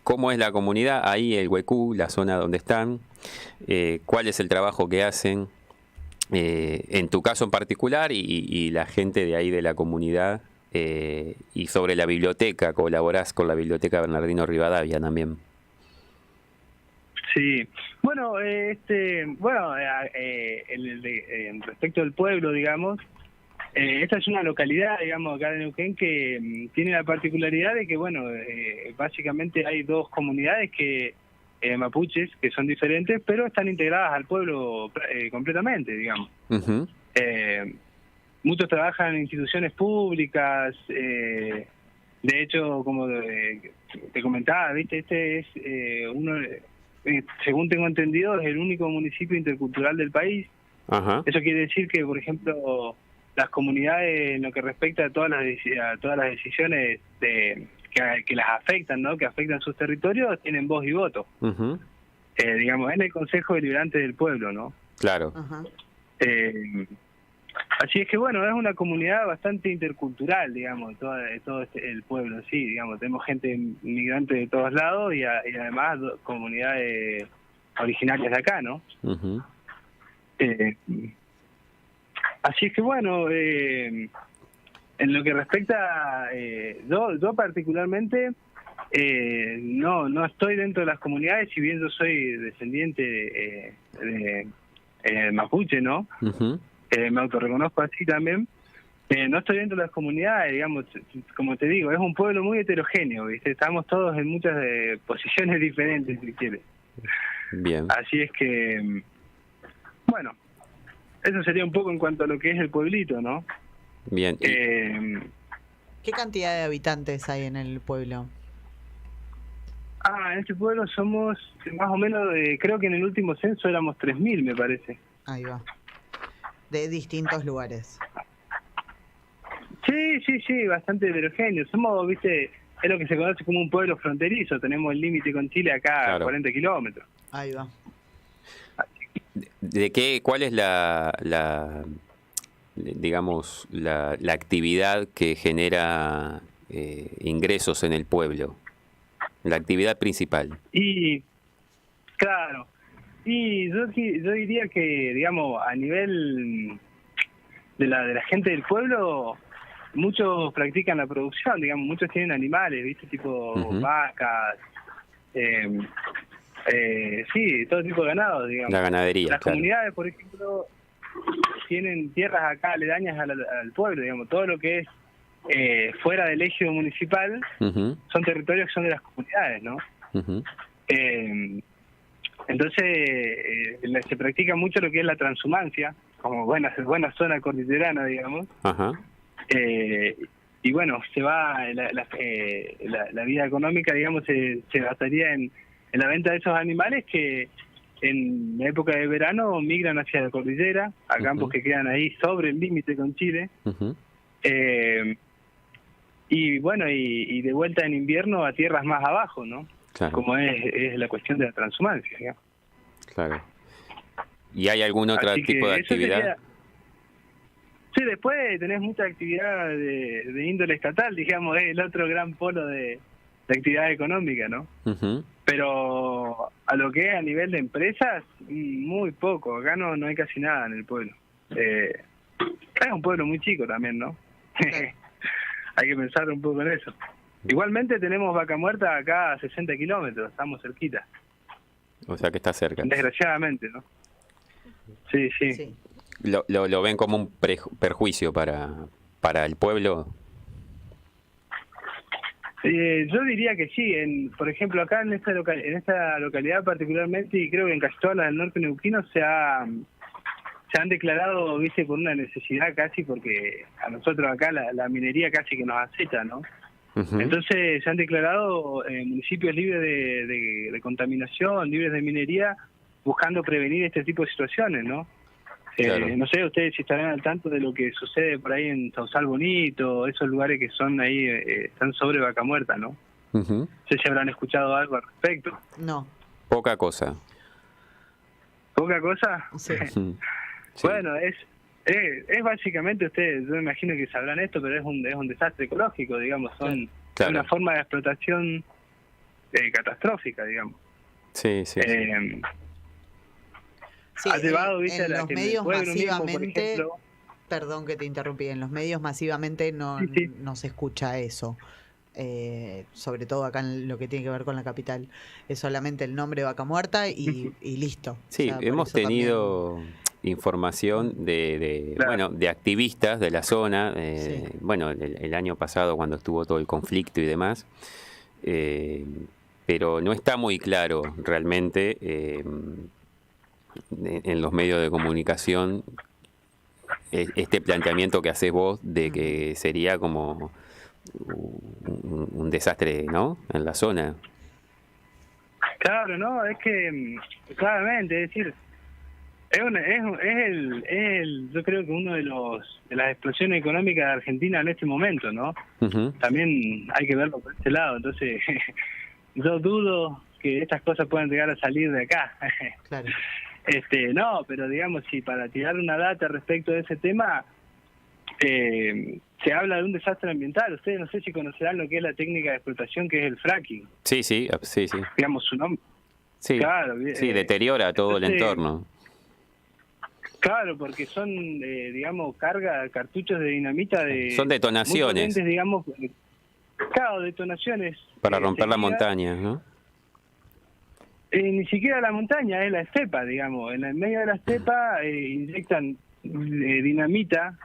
cómo es la comunidad, ahí el Huecú, la zona donde están, cuál es el trabajo que hacen, en tu caso en particular, y la gente de ahí de la comunidad, y sobre la biblioteca, colaborás con la Biblioteca Bernardino Rivadavia también. Sí, bueno, respecto al pueblo, digamos, esta es una localidad, digamos, acá de Neuquén que tiene la particularidad de que, bueno, básicamente hay dos comunidades que mapuches que son diferentes, pero están integradas al pueblo completamente, digamos. Ujú. Muchos trabajan en instituciones públicas, de hecho, como te comentaba, viste, este es según tengo entendido, es el único municipio intercultural del país. Ajá. Eso quiere decir que, por ejemplo, las comunidades, en lo que respecta a todas las decisiones que las afectan, ¿no? Que afectan sus territorios, tienen voz y voto. Ujú. Digamos, en el Consejo Deliberante del Pueblo, ¿no? Claro. Ajá. Así es que, bueno, es una comunidad bastante intercultural, digamos, todo el pueblo, sí, digamos, tenemos gente migrante de todos lados y además comunidades originarias de acá, ¿no? Ujú. Así es que, bueno, en lo que respecta, yo particularmente no estoy dentro de las comunidades, si bien yo soy descendiente de mapuche, ¿no? Ujú. Me autorreconozco así también. No estoy dentro de las comunidades, digamos, como te digo, es un pueblo muy heterogéneo, ¿viste? Estamos todos en muchas posiciones diferentes, si quieres. Bien. Así es que, bueno, eso sería un poco en cuanto a lo que es el pueblito, ¿no? Bien. ¿Qué cantidad de habitantes hay en el pueblo? En este pueblo somos más o menos, creo que en el último censo éramos 3.000, me parece. Ahí va. De distintos lugares. Sí, bastante heterogéneo. Somos, viste, es lo que se conoce como un pueblo fronterizo. Tenemos el límite con Chile acá Claro. a 40 kilómetros. Ahí va. ¿Cuál es digamos, la actividad que genera ingresos en el pueblo? La actividad principal. Y, claro, y yo diría que, digamos, a nivel de la gente del pueblo, muchos practican la producción, digamos, muchos tienen animales, ¿viste? Tipo Ujú. vacas, sí, todo tipo de ganado, digamos. La ganadería, Las claro. comunidades, por ejemplo, tienen tierras acá aledañas al pueblo, digamos, todo lo que es fuera del eje municipal Ujú. son territorios que son de las comunidades, ¿no? Ujú. Entonces se practica mucho lo que es la transhumancia, como buena zona cordillerana, digamos. Ajá. Y bueno, se va la vida económica, digamos, se basaría en la venta de esos animales que en la época de verano migran hacia la cordillera, a campos Ujú. que quedan ahí sobre el límite con Chile. Ujú. Y bueno, y de vuelta en invierno a tierras más abajo, ¿no? Claro. como es la cuestión de la transhumancia, digamos. Claro. ¿Y hay algún otro Así que tipo de eso actividad? sería- Sí, después tenés mucha actividad de índole estatal, digamos, es el otro gran polo de actividad económica, ¿no? Ujú. Pero a lo que es a nivel de empresas, muy poco. Acá no hay casi nada en el pueblo. Es un pueblo muy chico también, ¿no? Hay que pensar un poco en eso. Igualmente tenemos Vaca Muerta acá a 60 kilómetros, estamos cerquita. O sea que está cerca. Desgraciadamente, ¿no? Sí, sí. Sí. ¿Lo ven como un perjuicio para el pueblo? Yo diría que sí. Por ejemplo, acá en esta localidad particularmente, y creo que en casi todas las del norte neuquino, se han declarado, viste, por una necesidad casi, porque a nosotros acá la minería casi que nos acecha, ¿no? Ujú. Entonces se han declarado municipios libres de contaminación, libres de minería, buscando prevenir este tipo de situaciones, ¿no? Claro. No sé ustedes si estarán al tanto de lo que sucede por ahí en Sausal Bonito, esos lugares que son ahí, están sobre Vaca Muerta, ¿no? Ujú. No sé si habrán escuchado algo al respecto. No. Poca cosa. ¿Poca cosa? Sí. Ujú. Sí. Bueno, es básicamente, ustedes, yo me imagino que sabrán esto, pero es un desastre ecológico, digamos, son Claro. una forma de explotación catastrófica, digamos. Sí, sí, sí. Sí, Ha llevado, viste, en a los que en el medios pueblo mismo, por masivamente, ejemplo, perdón que te interrumpí, en los medios masivamente no, Sí, sí. no se escucha eso. Sobre todo acá en lo que tiene que ver con la capital. Es solamente el nombre Vaca Muerta y listo. Sí, O sea, por hemos eso tenido información Claro. bueno, de activistas de la zona. Sí. Bueno, el año pasado cuando estuvo todo el conflicto y demás. Pero no está muy claro realmente en los medios de comunicación este planteamiento que haces vos de que sería como un desastre, ¿no? En la zona. Claro, no, es que claramente, es decir, yo creo que uno de las explosiones económicas de Argentina en este momento, ¿no? Ujú. También hay que verlo por este lado, entonces yo dudo que estas cosas puedan llegar a salir de acá. Claro. No, pero digamos, si para tirar una data respecto de ese tema, se habla de un desastre ambiental. Ustedes no sé si conocerán lo que es la técnica de explotación que es el fracking. Sí, sí, sí, sí. Digamos su nombre. Sí, Claro, sí, deteriora todo el entonces, entorno. Claro, porque son, digamos, cartuchos de dinamita de... Son detonaciones. muy potentes, digamos, claro, detonaciones. Para romper la seguidas. montaña, ¿no? Ni siquiera la montaña, es la estepa, digamos. En el medio de la estepa inyectan dinamita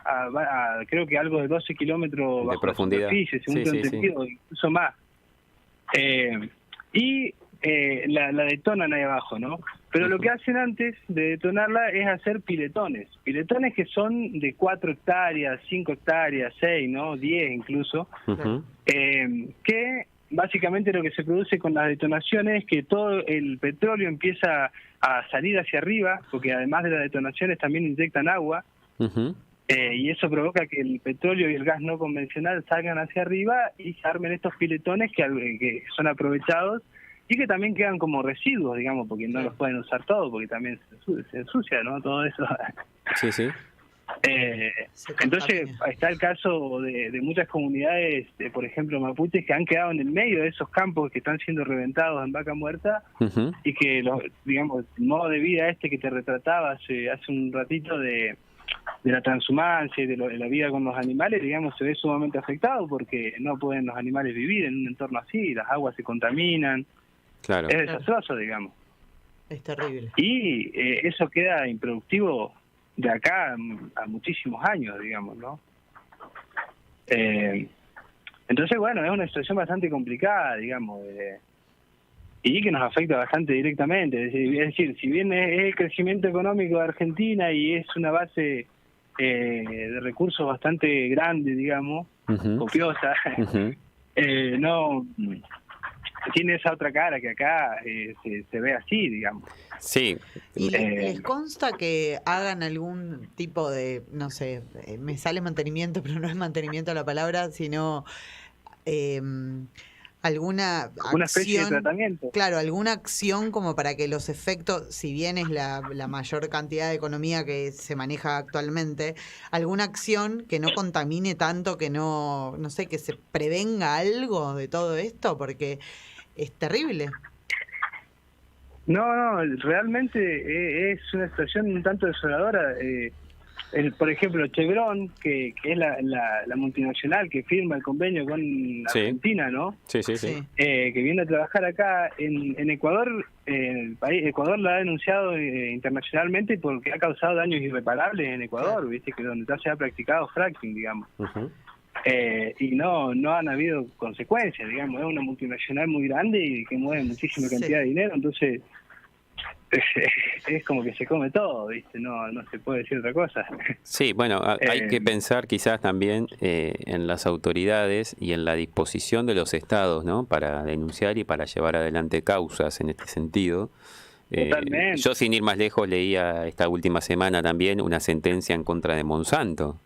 creo que algo de 12 kilómetros De bajo profundidad. la superficie, según Sí, tengo sí, sí. entendido, incluso más. La detonan ahí abajo, ¿no? Pero lo que hacen antes de detonarla es hacer piletones. Piletones que son de 4 hectáreas, 5 hectáreas, 6, ¿no? 10 incluso. Ujú. Que básicamente lo que se produce con las detonaciones es que todo el petróleo empieza a salir hacia arriba, porque además de las detonaciones también inyectan agua, Ujú. y eso provoca que el petróleo y el gas no convencional salgan hacia arriba y se armen estos piletones que son aprovechados y que también quedan como residuos, digamos, porque no los pueden usar todos, porque también se ensucia, ¿no? Todo eso. Sí, sí. Entonces contamina. está el caso de muchas comunidades, por ejemplo mapuches, que han quedado en el medio de esos campos que están siendo reventados en Vaca Muerta Ujú. y que, digamos, el modo de vida este que te retrataba hace un ratito de la transhumancia y de la vida con los animales, digamos, se ve sumamente afectado porque no pueden los animales vivir en un entorno así, las aguas se contaminan, Claro. es desastroso, digamos. Es terrible. Y eso queda improductivo de acá a muchísimos años, digamos, ¿no? Entonces, bueno, es una situación bastante complicada, digamos, y que nos afecta bastante directamente. Es decir, si bien es el crecimiento económico de Argentina y es una base de recursos bastante grande, digamos, Ujú. copiosa, Ujú. no tiene esa otra cara que acá se ve así, digamos. Sí. ¿Y Eh, les consta que hagan algún tipo de, no sé, me sale mantenimiento, pero no es mantenimiento la palabra, sino alguna una especie de acción, tratamiento. claro, alguna acción como para que los efectos, si bien es la mayor cantidad de economía que se maneja actualmente, alguna acción que no contamine tanto, que no sé, que se prevenga algo de todo esto, porque es terrible. No, realmente es una situación un tanto desoladora. Por ejemplo, Chevron, que es la multinacional que firma el convenio con Argentina, ¿no? Sí. Que viene a trabajar acá en Ecuador. El país Ecuador la ha denunciado internacionalmente porque ha causado daños irreparables en Ecuador, Claro. viste, que donde ya se ha practicado fracking, digamos. Ujú. Y no han habido consecuencias, digamos. Es una multinacional muy grande y que mueve muchísima Sí. cantidad de dinero, entonces es como que se come todo, viste, no se puede decir otra cosa. Sí, bueno, hay que pensar quizás también en las autoridades y en la disposición de los estados, ¿no? Para denunciar y para llevar adelante causas en este sentido. Totalmente. Yo, sin ir más lejos, leía esta última semana también una sentencia en contra de Monsanto,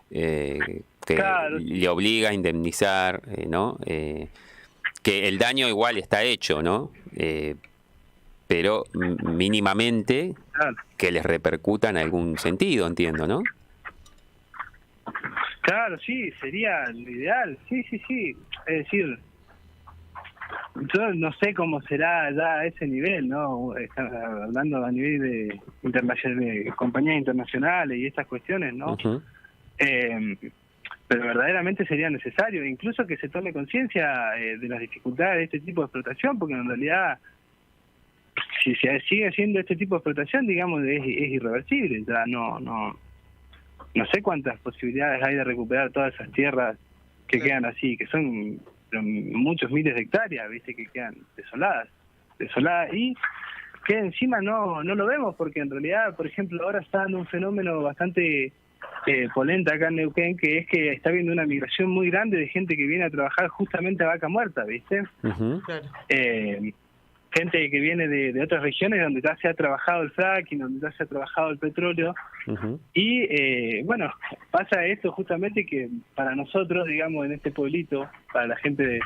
que Claro. le obliga a indemnizar, ¿no? Que el daño igual está hecho, ¿no? Pero mínimamente Claro. que les repercuta en algún sentido, entiendo, ¿no? Claro, sí, sería lo ideal. Sí. Es decir, yo no sé cómo será ya a ese nivel, ¿no? Están hablando a nivel de compañías internacionales y estas cuestiones, ¿no? Ujú. Pero verdaderamente sería necesario, incluso que se tome conciencia de las dificultades de este tipo de explotación, porque en realidad, si se sigue haciendo este tipo de explotación, digamos, es irreversible. Ya no sé cuántas posibilidades hay de recuperar todas esas tierras que quedan así, que son muchos miles de hectáreas, viste, que quedan desoladas, y que encima no lo vemos, porque en realidad, por ejemplo, ahora está dando un fenómeno bastante polenta acá en Neuquén, que es que está habiendo una migración muy grande de gente que viene a trabajar justamente a Vaca Muerta, viste. Ujú. Claro. Gente que viene de otras regiones donde ya se ha trabajado el fracking, donde ya se ha trabajado el petróleo. Ujú. Y bueno, pasa esto justamente que para nosotros, digamos, en este pueblito, para la gente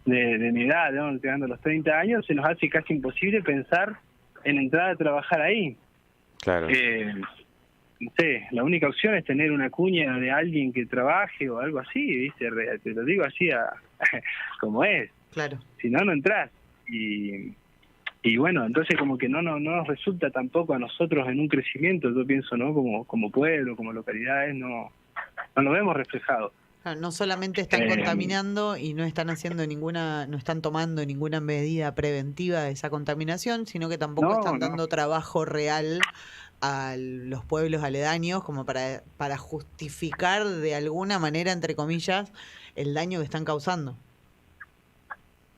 de mi edad, digamos, llegando a los 30 años, se nos hace casi imposible pensar en entrar a trabajar ahí. Claro. No sé, la única opción es tener una cuña de alguien que trabaje o algo así, ¿viste? Te lo digo así como es. Claro. Si no, no entras. Y bueno, entonces como que no nos resulta tampoco a nosotros en un crecimiento, yo pienso, ¿no? Como pueblo, como localidades, no lo vemos reflejado. Claro, no solamente están contaminando y no están no están tomando ninguna medida preventiva de esa contaminación, sino que tampoco están dando trabajo real a los pueblos aledaños como para justificar de alguna manera, entre comillas, el daño que están causando.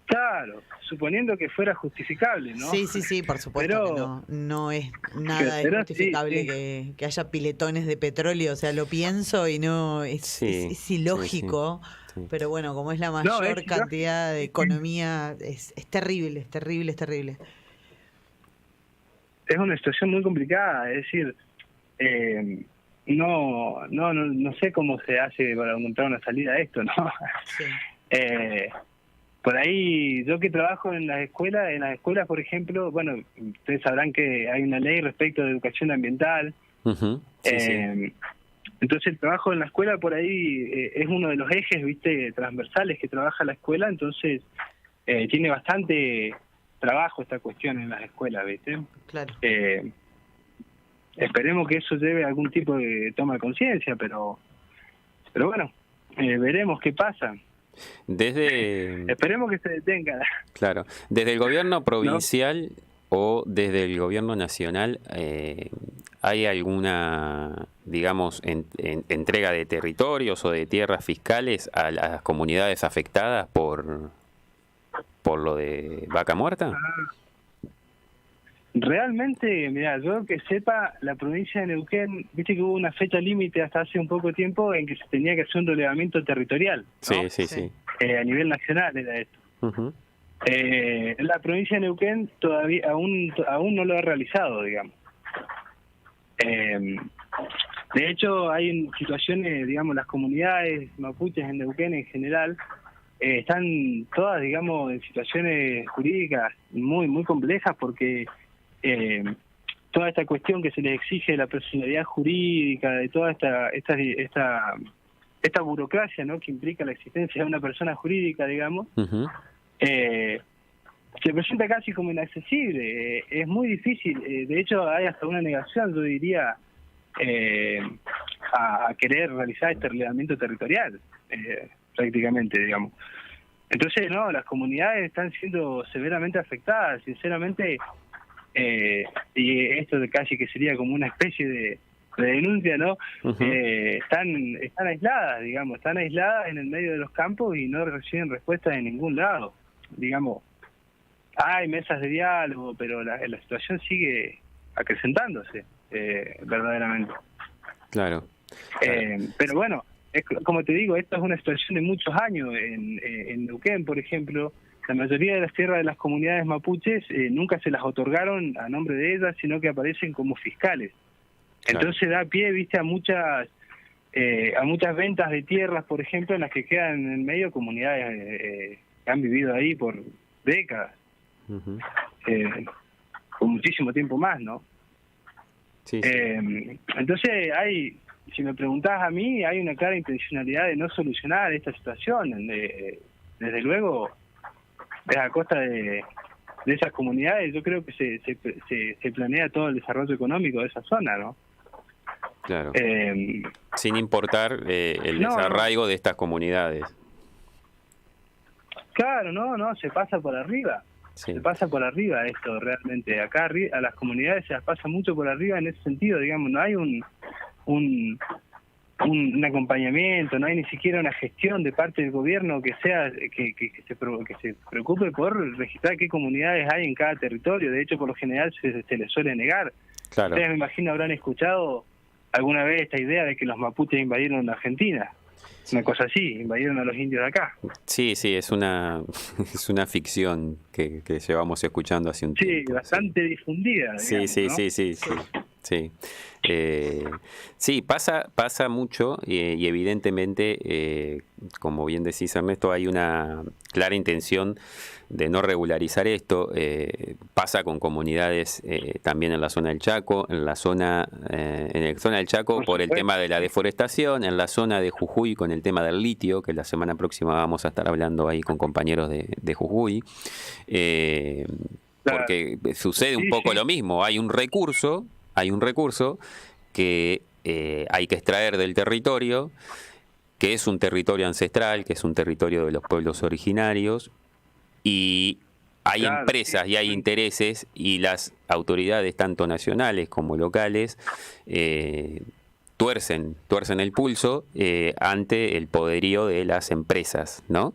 Claro, suponiendo que fuera justificable, ¿no? Sí, por supuesto. Pero, que no es nada injustificable sí. que haya piletones de petróleo. O sea, lo pienso y no es ilógico. Sí. Pero bueno, como es la mayor es cantidad de economía, es terrible, es terrible. Es una situación muy complicada, es decir, no sé cómo se hace para encontrar una salida a esto, ¿no? Sí. Por ahí, yo que trabajo en las escuelas, por ejemplo, bueno, ustedes sabrán que hay una ley respecto de educación ambiental. Ujú. Sí. Entonces el trabajo en la escuela por ahí es uno de los ejes, viste, transversales que trabaja la escuela, entonces tiene bastante trabajo esta cuestión en las escuelas, viste. Claro. Esperemos que eso lleve a algún tipo de toma de conciencia, pero bueno, veremos qué pasa. Esperemos que se detenga. Claro, desde el gobierno provincial o desde el gobierno nacional, ¿hay alguna, digamos, entrega de territorios o de tierras fiscales a las comunidades afectadas por lo de Vaca Muerta? Realmente, mira, yo que sepa, la provincia de Neuquén, viste que hubo una fecha límite hasta hace un poco tiempo en que se tenía que hacer un relevamiento territorial, ¿no? Sí. A nivel nacional era esto. Uh-huh. La provincia de Neuquén todavía aún no lo ha realizado, digamos. De hecho, hay situaciones, digamos, las comunidades mapuches en Neuquén en general están todas, digamos, en situaciones jurídicas muy muy complejas porque toda esta cuestión que se les exige de la personalidad jurídica, de toda esta burocracia, ¿no?, que implica la existencia de una persona jurídica, digamos, se presenta casi como inaccesible. Es muy difícil, de hecho hay hasta una negación, yo diría, a querer realizar este relevamiento territorial, prácticamente, digamos. Entonces, no, las comunidades están siendo severamente afectadas, sinceramente, y esto de casi que sería como una especie de denuncia, ¿no? Están aisladas, digamos, están aisladas en el medio de los campos y no reciben respuesta de ningún lado, digamos. Hay mesas de diálogo, pero la situación sigue acrecentándose, verdaderamente. Claro. Pero bueno, como te digo, esta es una situación de muchos años. En Neuquén, por ejemplo, la mayoría de las tierras de las comunidades mapuches nunca se las otorgaron a nombre de ellas, sino que aparecen como fiscales. Claro. Entonces da pie, viste, a muchas ventas de tierras, por ejemplo, en las que quedan en el medio comunidades que han vivido ahí por décadas, por muchísimo tiempo más, ¿no? Sí. Entonces si me preguntás a mí, hay una clara intencionalidad de no solucionar esta situación. Desde luego, es a costa de esas comunidades. Yo creo que se planea todo el desarrollo económico de esa zona, ¿no? Claro. Sin importar el desarraigo de estas comunidades. Claro, no, se pasa por arriba. Sí. Se pasa por arriba esto realmente. Acá a las comunidades se las pasa mucho por arriba en ese sentido, digamos. No hay un acompañamiento, no hay ni siquiera una gestión de parte del gobierno que se preocupe por registrar qué comunidades hay en cada territorio. De hecho, por lo general se les suele negar. Claro. Ustedes, me imagino, habrán escuchado alguna vez esta idea de que los mapuches invadieron la Argentina. Una cosa así, invadieron a los indios de acá. Sí, es una ficción que llevamos escuchando hace un tiempo. Sí, bastante difundida. Digamos, ¿no? Sí, pasa mucho y evidentemente, como bien decís, Ernesto, hay una clara intención de no regularizar esto. Pasa con comunidades también en la zona del Chaco, en la zona del Chaco por el tema de la deforestación, en la zona de Jujuy con el tema del litio, que la semana próxima vamos a estar hablando ahí con compañeros de Jujuy. Porque sucede un poco lo mismo, hay un recurso que hay que extraer del territorio, que es un territorio ancestral, que es un territorio de los pueblos originarios, y hay empresas y hay intereses, y las autoridades, tanto nacionales como locales, tuercen el pulso ante el poderío de las empresas, ¿no?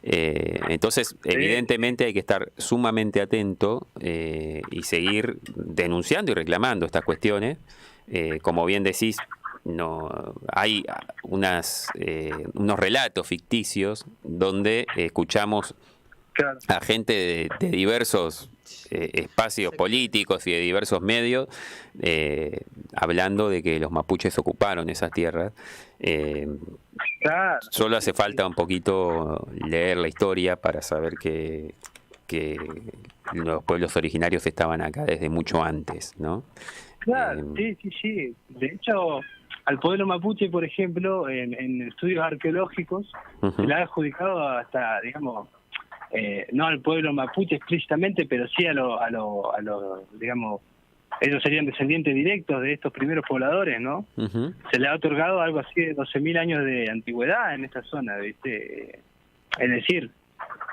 Entonces, evidentemente hay que estar sumamente atento y seguir denunciando y reclamando estas cuestiones. Como bien decís, no hay unos relatos ficticios donde escuchamos a gente de diversos espacios políticos y de diversos medios hablando de que los mapuches ocuparon esas tierras. Solo hace falta un poquito leer la historia para saber que los pueblos originarios estaban acá desde mucho antes, ¿no? Claro, sí. De hecho, al pueblo mapuche, por ejemplo, en estudios arqueológicos, se le ha adjudicado hasta, digamos, no al pueblo mapuche explícitamente, pero sí a los, digamos, ellos serían descendientes directos de estos primeros pobladores, ¿no? Se le ha otorgado algo así de 12.000 años de antigüedad en esta zona, ¿viste? Es decir,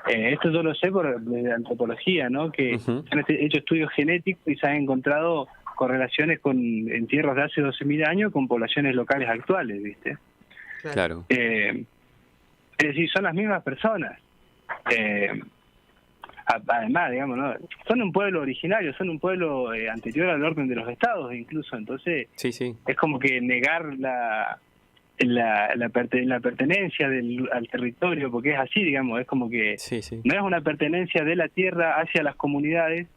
esto yo lo sé por de antropología, ¿no? Que se han hecho estudios genéticos y se han encontrado correlaciones en tierras de hace 12.000 años con poblaciones locales actuales, ¿viste? Claro. Es decir, son las mismas personas. Además, digamos, ¿no? Son un pueblo originario, son un pueblo anterior al orden de los estados, incluso. Entonces, es como que negar la pertenencia al territorio, porque es así, digamos, es como que no es una pertenencia de la tierra hacia las comunidades,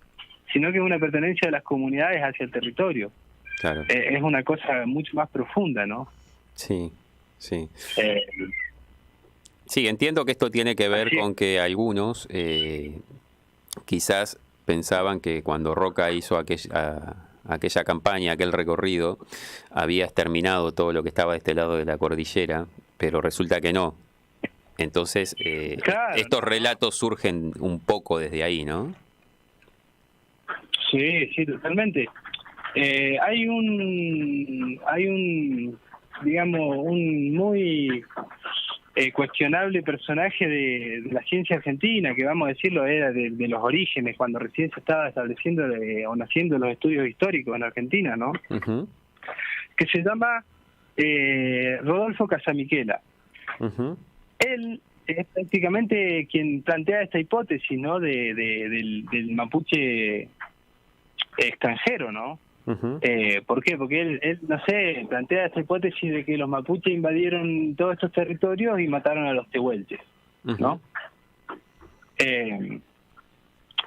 sino que es una pertenencia de las comunidades hacia el territorio. Claro. Es una cosa mucho más profunda, ¿no? Sí. Sí, entiendo que esto tiene que ver Así es. con que algunos quizás pensaban que cuando Roca hizo aquella campaña, aquel recorrido, había exterminado todo lo que estaba de este lado de la cordillera, pero resulta que no. Entonces, Claro, estos no. relatos surgen un poco desde ahí, ¿no? Sí, sí, totalmente. Hay un, digamos, un muy cuestionable personaje de la ciencia argentina, que vamos a decirlo era de los orígenes, cuando recién se estaba estableciendo o naciendo los estudios históricos en Argentina, ¿no? Ujú, Que se llama Rodolfo Casamichela. ujú, Él es prácticamente quien plantea esta hipótesis, ¿no? Del mapuche extranjero, ¿no? ujú. ¿Por qué? Porque él, no sé, plantea esta hipótesis de que los mapuches invadieron todos estos territorios y mataron a los tehuelches, ¿no?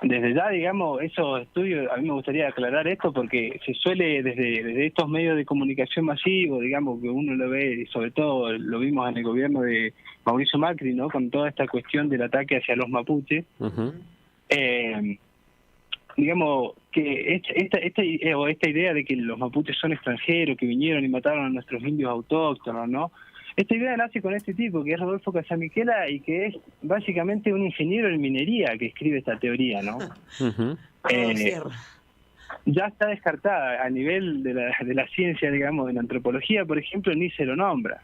Desde ya, digamos, esos estudios, a mí me gustaría aclarar esto porque se suele desde estos medios de comunicación masivos, digamos, que uno lo ve, y sobre todo lo vimos en el gobierno de Mauricio Macri, ¿no? Con toda esta cuestión del ataque hacia los mapuches. Ujú. Digamos que esta idea de que los mapuches son extranjeros, que vinieron y mataron a nuestros indios autóctonos, ¿no? Esta idea nace con este tipo, que es Rodolfo Casamichela, y que es básicamente un ingeniero en minería que escribe esta teoría, ¿no? Ujú. Ya está descartada a nivel de la ciencia, digamos, de la antropología, por ejemplo, ni se lo nombra.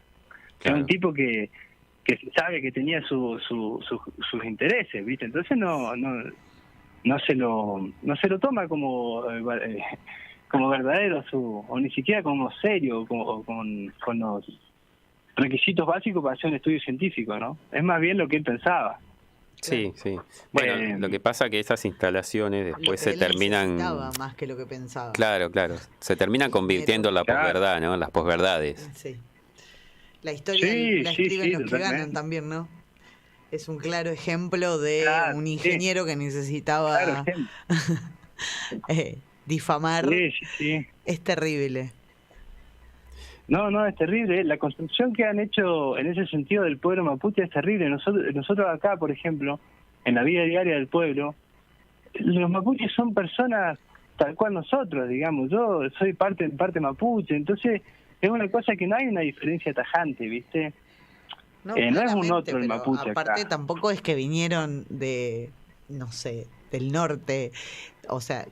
Claro. Es un tipo que se sabe que tenía sus intereses, ¿viste? Entonces no se lo toma como verdadero o ni siquiera como serio, con los requisitos básicos para hacer un estudio científico, ¿no? Es más bien lo que él pensaba. Sí, sí. Bueno, lo que pasa es que esas instalaciones después se Él terminan... necesitaba más que lo que pensaba. Claro, claro. Se terminan convirtiendo en la Claro. posverdad, ¿no? En las posverdades. Sí. La historia Sí, la sí, escriben sí, los que totalmente. ganan también, ¿no? Es un claro ejemplo de Claro, un sí. ingeniero que necesitaba Claro, ejemplo. difamar. Sí, sí, sí. Es terrible. No, es terrible. La construcción que han hecho en ese sentido del pueblo mapuche es terrible. Nosotros acá, por ejemplo, en la vida diaria del pueblo, los mapuches son personas tal cual nosotros, digamos. Yo soy parte mapuche, entonces es una cosa que no hay una diferencia tajante, ¿viste? No es un claramente, otro el pero mapuche aparte acá. tampoco es que vinieron de, no sé, del norte. O sea,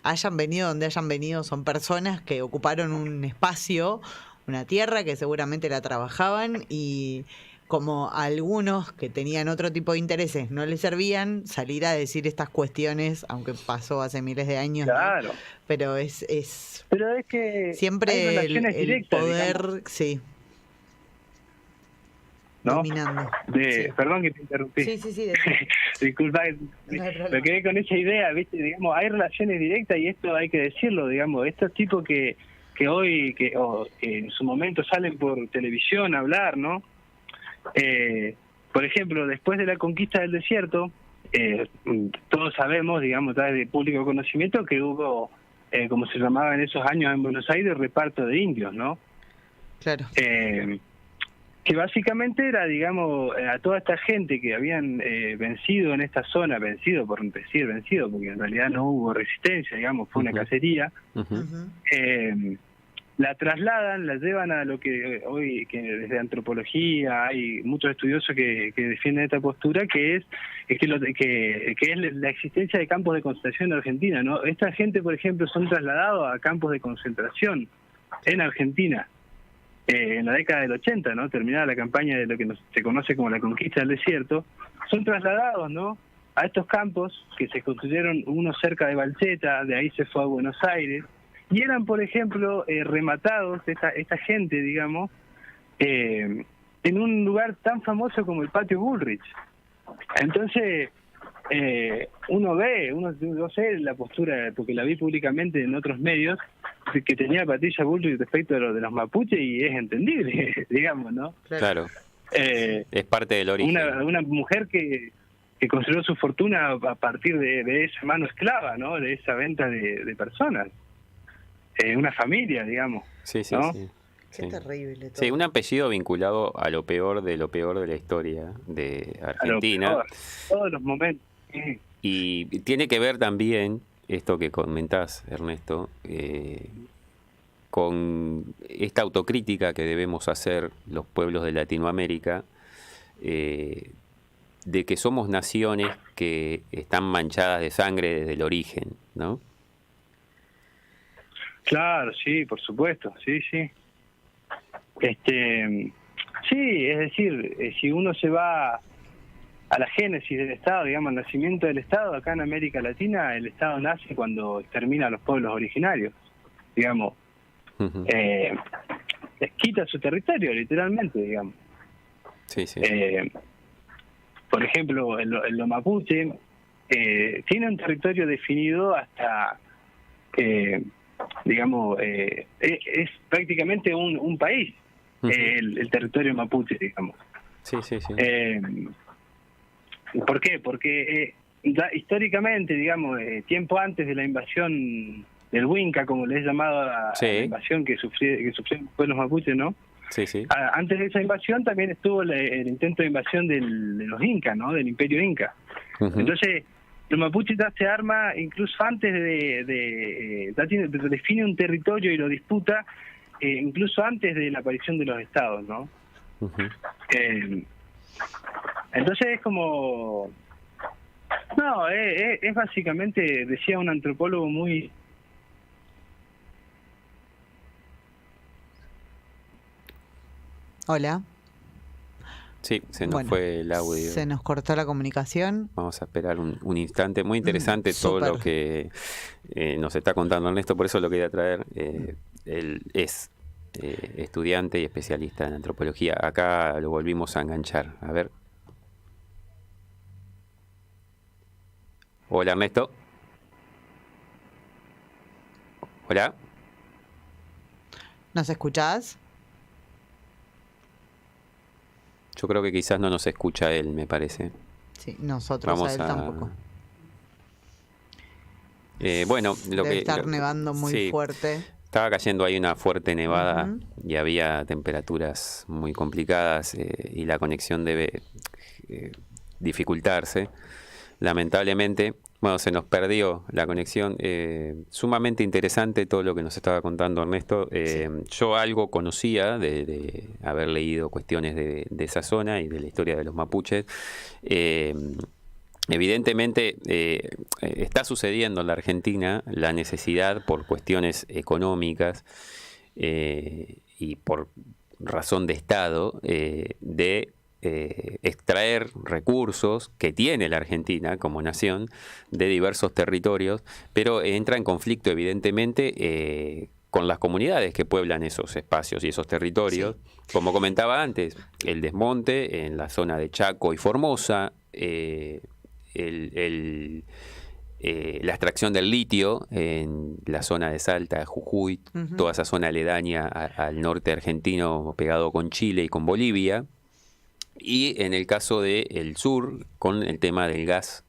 hayan venido donde hayan venido, son personas que ocuparon un espacio, una tierra que seguramente la trabajaban y como a algunos que tenían otro tipo de intereses no les servían, salir a decir estas cuestiones, aunque pasó hace miles de años, ¿no? Claro. Pero es Pero es que hay siempre relaciones el directas, poder, digamos, sí, ¿no? dominando. Sí. Perdón que te interrumpí. Sí. Disculpa, No hay problema. me quedé con esa idea, ¿viste? Digamos, hay relaciones directas y esto hay que decirlo, digamos, estos tipos que hoy, que en su momento salen por televisión a hablar, ¿no? Por ejemplo, después de la conquista del desierto, todos sabemos, digamos, de público conocimiento que hubo, como se llamaba en esos años en Buenos Aires, reparto de indios, ¿no? Claro. Que básicamente era, digamos, a toda esta gente que habían vencido en esta zona, vencido, porque en realidad no hubo resistencia, digamos, fue una cacería, Ujú. Ujú. la trasladan, la llevan a lo que hoy, que desde antropología hay muchos estudiosos que defienden esta postura, que es la existencia de campos de concentración en Argentina, ¿no? Esta gente, por ejemplo, son trasladados a campos de concentración en Argentina. En la década del 80, ¿no? Terminada la campaña de lo que se conoce como la conquista del desierto, son trasladados, ¿no? A estos campos que se construyeron, uno cerca de Balcheta, de ahí se fue a Buenos Aires, y eran, por ejemplo, rematados, esta gente, digamos, en un lugar tan famoso como el Patio Bullrich. Entonces, yo sé la postura, porque la vi públicamente en otros medios, que tenía Patricia Bullrich respecto de los mapuches, y es entendible, digamos, ¿no? Claro. Es parte del origen. Una mujer que construyó su fortuna a partir de esa mano esclava, ¿no? De esa venta de personas. Una familia, digamos. Sí, sí, ¿no? sí. Qué terrible todo. Sí, un apellido vinculado a lo peor de la historia de Argentina. A lo peor, todos los momentos. Sí. Y tiene que ver también, esto que comentás, Ernesto, con esta autocrítica que debemos hacer los pueblos de Latinoamérica, de que somos naciones que están manchadas de sangre desde el origen, ¿no? Claro, sí, por supuesto, sí. Sí, es decir, si uno se va a la génesis del Estado, digamos, al nacimiento del Estado, acá en América Latina, el Estado nace cuando extermina a los pueblos originarios, digamos. Uh-huh. Les quita su territorio, literalmente, digamos. Sí, sí. Por ejemplo, el mapuche tiene un territorio definido hasta, digamos, es prácticamente un país, Uh-huh. el territorio mapuche, digamos. Sí. ¿Por qué? Porque históricamente, digamos, tiempo antes de la invasión del Huinca, como le he llamado a la invasión que sufrieron los pueblos mapuches, ¿no? Sí. Antes de esa invasión también estuvo el intento de invasión de los incas, ¿no? Del imperio inca. Uh-huh. Entonces, los mapuches ya se arma incluso antes define un territorio y lo disputa incluso antes de la aparición de los estados, ¿no? Uh-huh. Entonces es como... No, es básicamente, decía un antropólogo muy... Hola. Sí, se nos fue el audio. Se nos cortó la comunicación. Vamos a esperar un instante. Muy interesante todo lo que nos está contando Ernesto, por eso lo quería traer. Él es estudiante y especialista en antropología. Acá lo volvimos a enganchar. A ver. Hola, Ernesto. Hola. ¿Nos escuchás? Yo creo que quizás no nos escucha él, me parece. Sí, nosotros a él tampoco. Bueno, Debe estar nevando muy fuerte. Estaba cayendo ahí una fuerte nevada y había temperaturas muy complicadas y la conexión debe dificultarse. Lamentablemente, bueno, se nos perdió la conexión. Sumamente interesante todo lo que nos estaba contando Ernesto. Yo algo conocía de haber leído cuestiones de esa zona y de la historia de los mapuches. Evidentemente está sucediendo en la Argentina la necesidad por cuestiones económicas y por razón de Estado de extraer recursos que tiene la Argentina como nación de diversos territorios, pero entra en conflicto evidentemente con las comunidades que pueblan esos espacios y esos territorios. Sí. Como comentaba antes, el desmonte en la zona de Chaco y Formosa, la extracción del litio en la zona de Salta, Jujuy, toda esa zona aledaña al norte argentino pegado con Chile y con Bolivia, y en el caso del sur con el tema del gas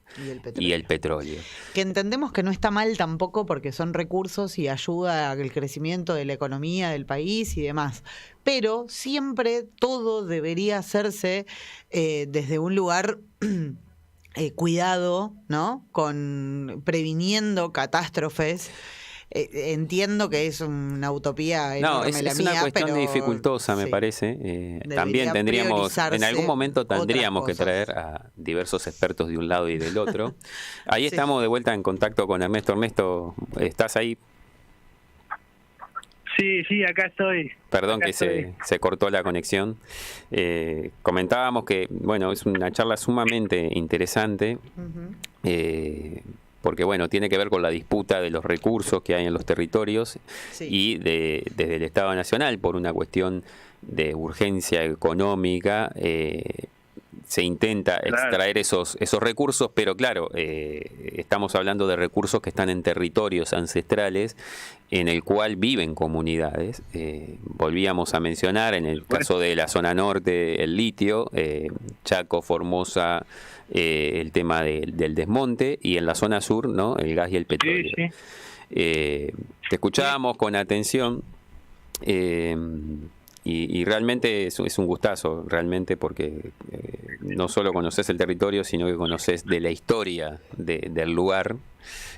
y el petróleo. Que entendemos que no está mal tampoco porque son recursos y ayuda al crecimiento de la economía del país y demás. Pero siempre todo debería hacerse desde un lugar cuidado, ¿no? Previniendo catástrofes. Entiendo que es una utopía enorme, es una cuestión dificultosa, me parece. También tendríamos, en algún momento tendríamos que traer a diversos expertos de un lado y del otro. Ahí estamos de vuelta en contacto con Ernesto. Ernesto, ¿estás ahí? Sí, acá estoy. Perdón que se cortó la conexión. Comentábamos que, bueno, es una charla sumamente interesante. Porque bueno, tiene que ver con la disputa de los recursos que hay en los territorios y desde el Estado Nacional, por una cuestión de urgencia económica, se intenta extraer esos recursos, pero claro, estamos hablando de recursos que están en territorios ancestrales en el cual viven comunidades. Volvíamos a mencionar en el caso de la zona norte el litio, Chaco, Formosa, el tema del desmonte, y en la zona sur, ¿no?, el gas y el petróleo. Te escuchábamos con atención. y realmente es un gustazo, realmente, porque no solo conoces el territorio, sino que conoces de la historia del lugar,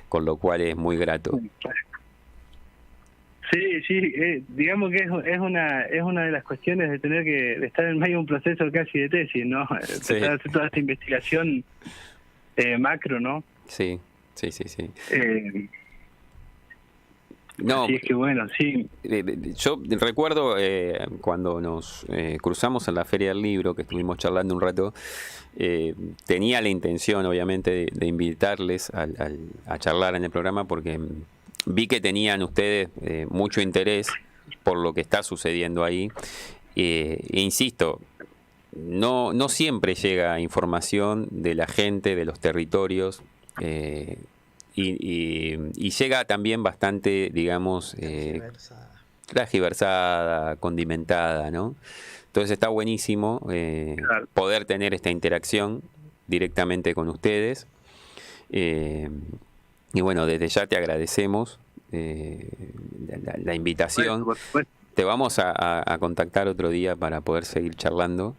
con lo cual es muy grato. Sí, digamos que es una de las cuestiones de tener de estar en medio de un proceso casi de tesis, ¿no? Sí. Empezar a hacer toda esta investigación macro, ¿no? Sí. No, así es que bueno, sí. yo recuerdo cuando nos cruzamos en la Feria del Libro, que estuvimos charlando un rato, tenía la intención, obviamente, de invitarles a charlar en el programa, porque vi que tenían ustedes mucho interés por lo que está sucediendo ahí. E insisto, no siempre llega información de la gente, de los territorios, y llega también bastante, digamos, transgiversada, condimentada, ¿no? Entonces está buenísimo Claro. poder tener esta interacción directamente con ustedes. Y bueno, desde ya te agradecemos la invitación. Bueno, por supuesto. Te vamos a contactar otro día para poder seguir charlando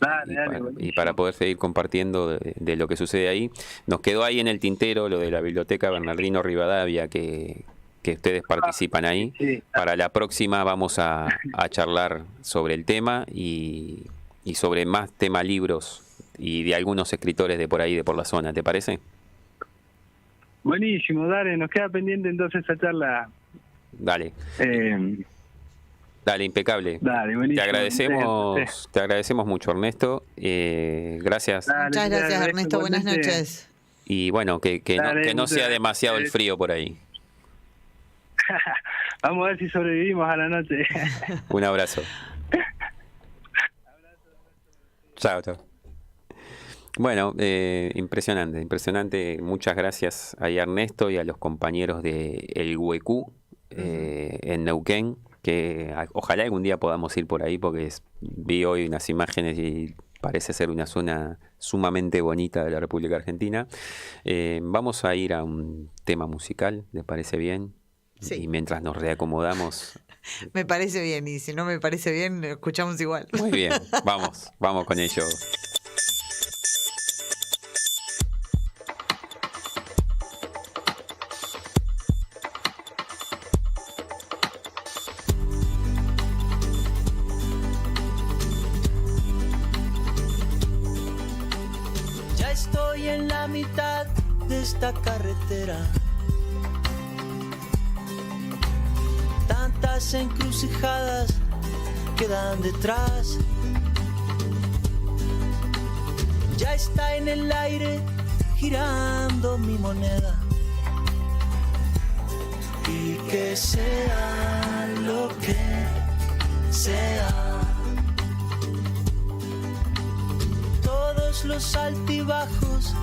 Dale, y buenísimo. para poder seguir compartiendo de lo que sucede ahí. Nos quedó ahí en el tintero lo de la Biblioteca Bernardino Rivadavia, que ustedes participan ahí. Sí. Para la próxima vamos a charlar sobre el tema y sobre más tema libros y de algunos escritores de por ahí, de por la zona. ¿Te parece? Buenísimo, dale, nos queda pendiente entonces esa charla. Dale, Eh, dale, impecable. dale, buenísimo. Te agradecemos mucho, Ernesto. Gracias. Dale, Muchas te gracias, agradezco Ernesto. Buenas igualmente. noches. Y bueno, que Dale, no sea muchas demasiado el gracias. frío por ahí. Vamos a ver si sobrevivimos a la noche. Un abrazo. Chao, chao. Bueno, impresionante. Muchas gracias a Ernesto y a los compañeros de El Huecú en Neuquén, que ojalá algún día podamos ir por ahí, porque vi hoy unas imágenes y parece ser una zona sumamente bonita de la República Argentina. Vamos a ir a un tema musical, ¿les parece bien? Sí. Y mientras nos reacomodamos... Me parece bien, y si no me parece bien, lo escuchamos igual. Muy bien, vamos con ello. Ya estoy en la mitad de esta carretera. Tantas encrucijadas quedan detrás. Ya está en el aire girando mi moneda. Y que sea lo que sea. Todos los altibajos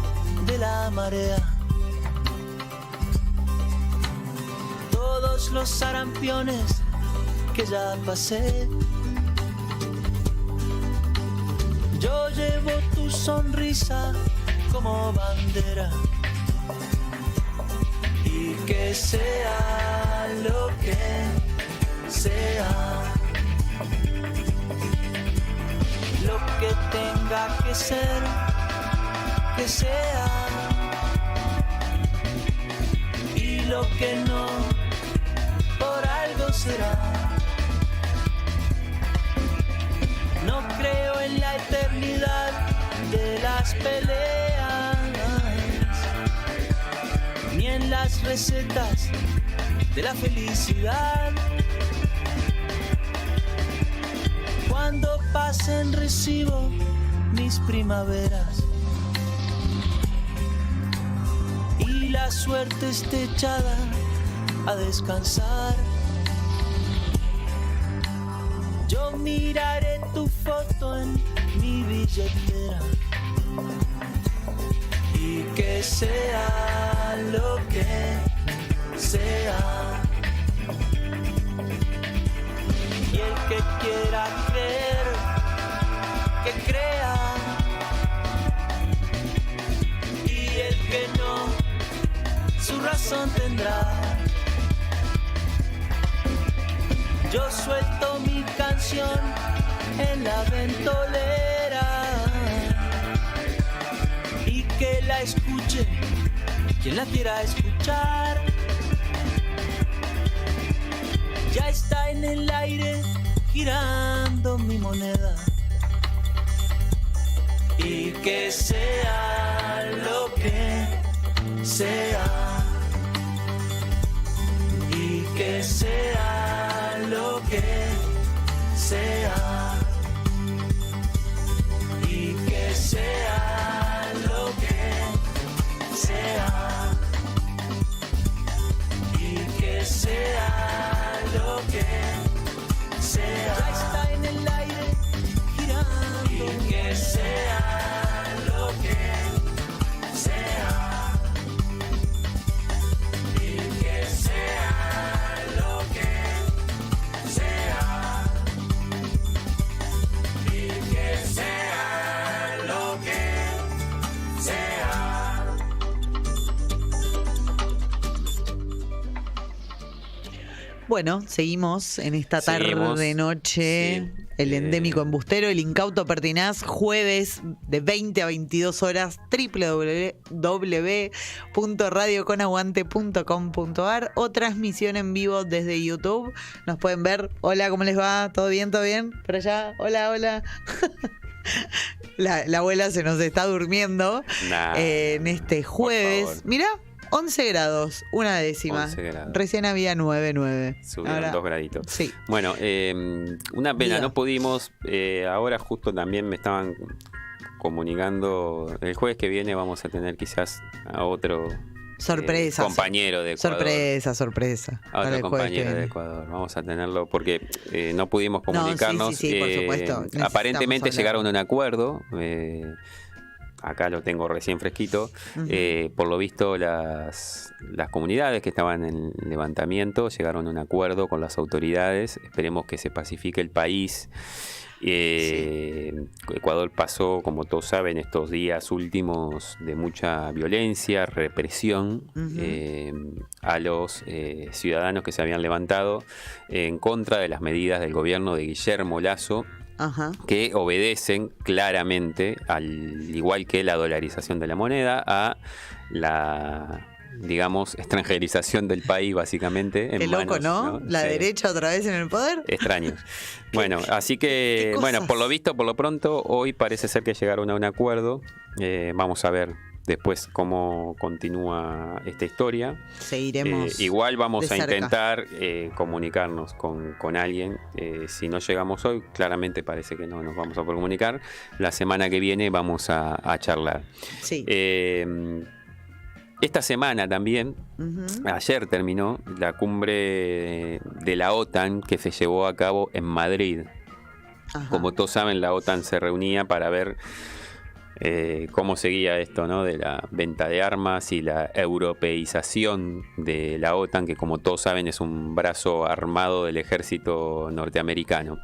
de la marea. Todos los sarampiones que ya pasé. Yo llevo tu sonrisa como bandera. Y que sea lo que sea. Lo que tenga que ser, que sea. Y lo que no, por algo será. No creo en la eternidad de las peleas, ni en las recetas de la felicidad. Cuando pasen recibo mis primaveras y la suerte esté echada a descansar. Yo miraré tu foto en mi billetera y que sea lo que sea. Y el que quiera creer, que crea. Y el que no, su razón tendrá. Yo suelto mi canción en la ventolera y que la escuche quien la quiera escuchar. Ya está en el aire girando mi moneda. Y que sea lo que sea. Y que sea lo que sea. Y que sea lo que sea. Y que sea lo que sea. Ya está en el aire girando. Y que sea lo que sea. Y que sea lo que sea. Y que sea lo que sea. Bueno, seguimos en esta Seguimos. tarde-noche. Sí. El endémico embustero, el incauto pertinaz, jueves de 20 a 22 horas, www.radioconaguante.com.ar o transmisión en vivo desde YouTube. Nos pueden ver. Hola, ¿cómo les va? ¿Todo bien? ¿Todo bien? ¿Por allá? Hola, hola. La abuela se nos está durmiendo Nah, en este jueves. favor. Mirá, 11 grados, una décima. 11 grados. Recién había 9. Subieron 2 graditos. Sí. Bueno, una pena, Diga. no pudimos. Ahora justo también me estaban comunicando. El jueves que viene vamos a tener quizás a otro Sorpresa. compañero de Ecuador. Sorpresa. A Para otro el jueves que compañero de viene. Ecuador. Vamos a tenerlo porque no pudimos No, comunicarnos. sí, por supuesto. Necesitamos Aparentemente hablar. llegaron a un acuerdo. Acá lo tengo recién fresquito. Ujú. Por lo visto, las comunidades que estaban en el levantamiento llegaron a un acuerdo con las autoridades. Esperemos que se pacifique el país. Ecuador pasó, como todos saben, estos días últimos de mucha violencia, represión a los ciudadanos que se habían levantado en contra de las medidas del gobierno de Guillermo Lasso, Ajá. que obedecen claramente, al igual que la dolarización de la moneda, a la, digamos, extranjerización del país, básicamente. Qué loco, manos, ¿no? La Sí. derecha otra vez en el poder. Extraños. Bueno, así qué que, cosas. bueno, por lo visto, por lo pronto, hoy parece ser que llegaron a un acuerdo. Vamos a ver después cómo continúa esta historia. Seguiremos. Igual vamos de a cerca. intentar comunicarnos con alguien. Si no llegamos hoy, claramente parece que no nos vamos a poder comunicar. La semana que viene vamos a charlar. Sí. Esta semana también, Ujú. ayer terminó la cumbre de la OTAN que se llevó a cabo en Madrid. Ajá. Como todos saben, la OTAN se reunía para ver cómo seguía esto, ¿no? De la venta de armas y la europeización de la OTAN, que como todos saben es un brazo armado del ejército norteamericano.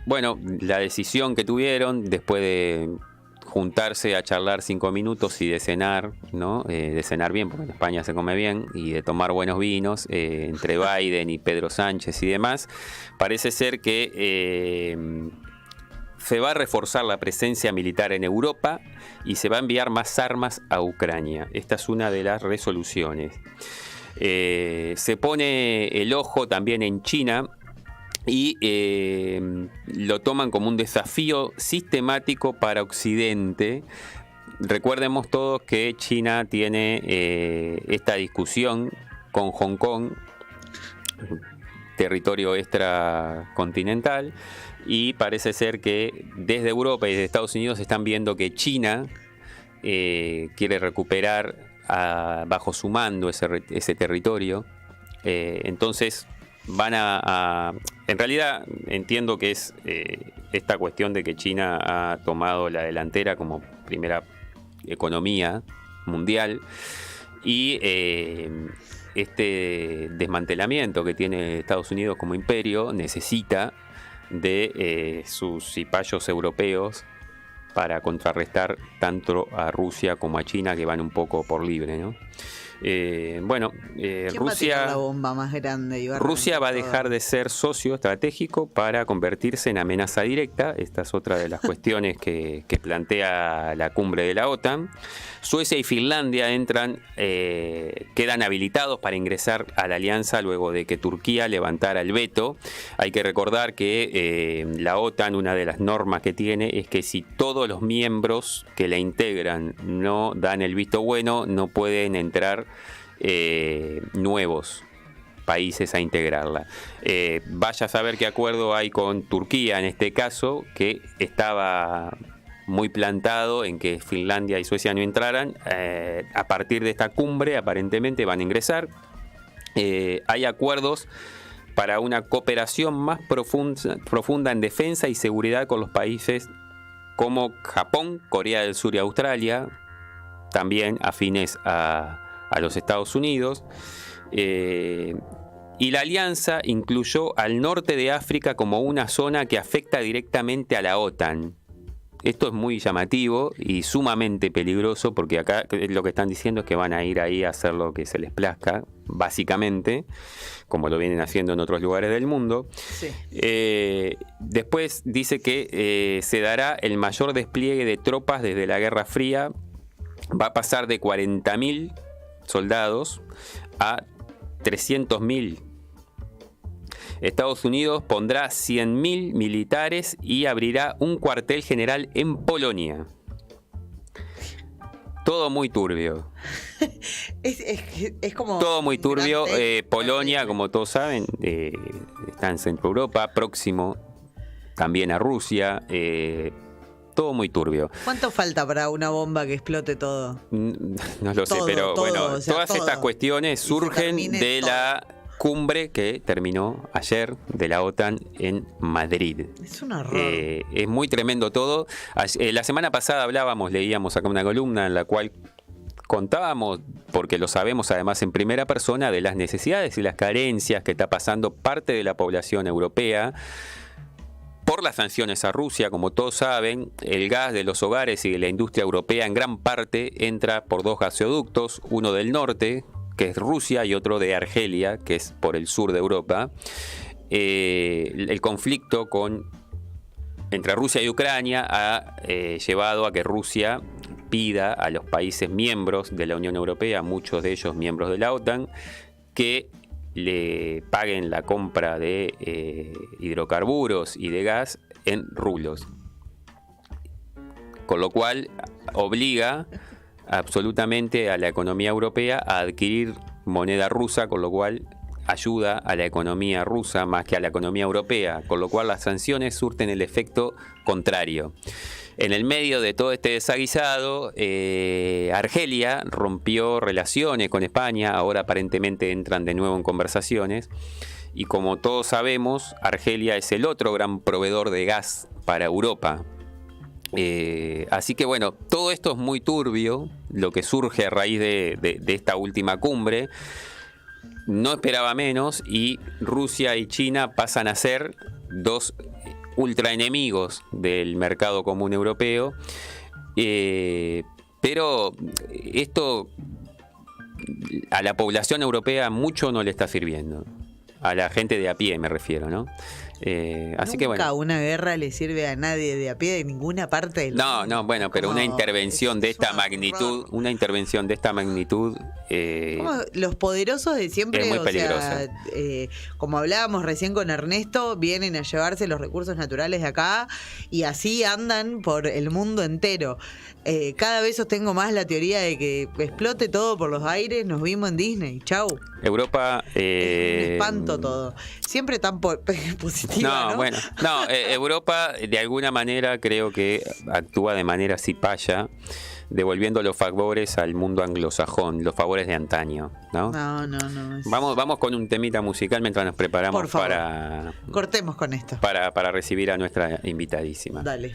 Bueno, la decisión que tuvieron después de juntarse a charlar 5 minutos y de cenar, ¿no? De cenar bien, porque en España se come bien, y de tomar buenos vinos, entre Biden y Pedro Sánchez y demás, parece ser que se va a reforzar la presencia militar en Europa y se va a enviar más armas a Ucrania. Esta es una de las resoluciones. Se pone el ojo también en China y lo toman como un desafío sistemático para Occidente. Recordemos todos que China tiene esta discusión con Hong Kong, territorio extracontinental, y parece ser que desde Europa y desde Estados Unidos están viendo que China quiere recuperar bajo su mando ese territorio. Entonces van en realidad entiendo que es esta cuestión de que China ha tomado la delantera como primera economía mundial, y este desmantelamiento que tiene Estados Unidos como imperio necesita de sus cipayos europeos para contrarrestar tanto a Rusia como a China, que van un poco por libre, ¿no? ¿Quién va a tirar Rusia... la bomba más grande? Y Rusia va a todo? dejar de ser socio estratégico para convertirse en amenaza directa. Esta es otra de las cuestiones que plantea la cumbre de la OTAN. Suecia y Finlandia quedan habilitados para ingresar a la alianza luego de que Turquía levantara el veto. Hay que recordar que la OTAN, una de las normas que tiene es que si todos los miembros que la integran no dan el visto bueno, no pueden entrar nuevos países a integrarla. Vaya a saber qué acuerdo hay con Turquía en este caso, que estaba muy plantado en que Finlandia y Suecia no entraran. A partir de esta cumbre aparentemente van a ingresar. Hay acuerdos para una cooperación más profunda en defensa y seguridad con los países como Japón, Corea del Sur y Australia, también afines a los Estados Unidos. Y la alianza incluyó al norte de África como una zona que afecta directamente a la OTAN. Esto es muy llamativo y sumamente peligroso, porque acá lo que están diciendo es que van a ir ahí a hacer lo que se les plazca, básicamente, como lo vienen haciendo en otros lugares del mundo. Sí. Después dice que se dará el mayor despliegue de tropas desde la Guerra Fría. Va a pasar de 40.000 soldados a 300.000. Estados Unidos pondrá 100.000 militares y abrirá un cuartel general en Polonia. Todo muy turbio. Es como... Todo muy turbio. Gran Polonia, como todos saben, está en Centro Europa, próximo también a Rusia. Todo muy turbio. ¿Cuánto falta para una bomba que explote todo? No lo sé, Todo, pero todo, bueno, o sea, todas todo. estas cuestiones Y se surgen termine de todo. la cumbre que terminó ayer de la OTAN en Madrid. Es un horror. Es muy tremendo todo. La semana pasada leíamos acá una columna en la cual contábamos, porque lo sabemos además en primera persona, de las necesidades y las carencias que está pasando parte de la población europea por las sanciones a Rusia. Como todos saben, el gas de los hogares y de la industria europea en gran parte entra por dos gasoductos, uno del norte, que es Rusia, y otro de Argelia, que es por el sur de Europa. El conflicto entre Rusia y Ucrania ha llevado a que Rusia pida a los países miembros de la Unión Europea, muchos de ellos miembros de la OTAN, que le paguen la compra de hidrocarburos y de gas en rublos. Con lo cual obliga absolutamente a la economía europea a adquirir moneda rusa, con lo cual ayuda a la economía rusa más que a la economía europea, con lo cual las sanciones surten el efecto contrario. En el medio de todo este desaguisado, Argelia rompió relaciones con España, ahora aparentemente entran de nuevo en conversaciones, y como todos sabemos, Argelia es el otro gran proveedor de gas para Europa. Así que bueno, todo esto es muy turbio, lo que surge a raíz de esta última cumbre. No esperaba menos, y Rusia y China pasan a ser dos ultra enemigos del mercado común europeo. Pero esto a la población europea mucho no le está sirviendo. A la gente de a pie me refiero, ¿no? Así que bueno. Nunca una guerra le sirve a nadie de a pie de ninguna parte del mundo. No, bueno, pero Como una intervención de esta magnitud, Como los poderosos de siempre, es muy o peligrosa. sea, como hablábamos recién con Ernesto, vienen a llevarse los recursos naturales de acá y así andan por el mundo entero. Cada vez sostengo más la teoría de que explote todo por los aires, nos vimos en Disney, chau. Europa... Es un espanto todo. Siempre tan positiva, ¿no? Bueno, Europa de alguna manera creo que actúa de manera cipaya, devolviendo los favores al mundo anglosajón, los favores de antaño, ¿no? No. Vamos con un temita musical mientras nos preparamos Por favor. Cortemos con esto. para recibir a nuestra invitadísima. Dale.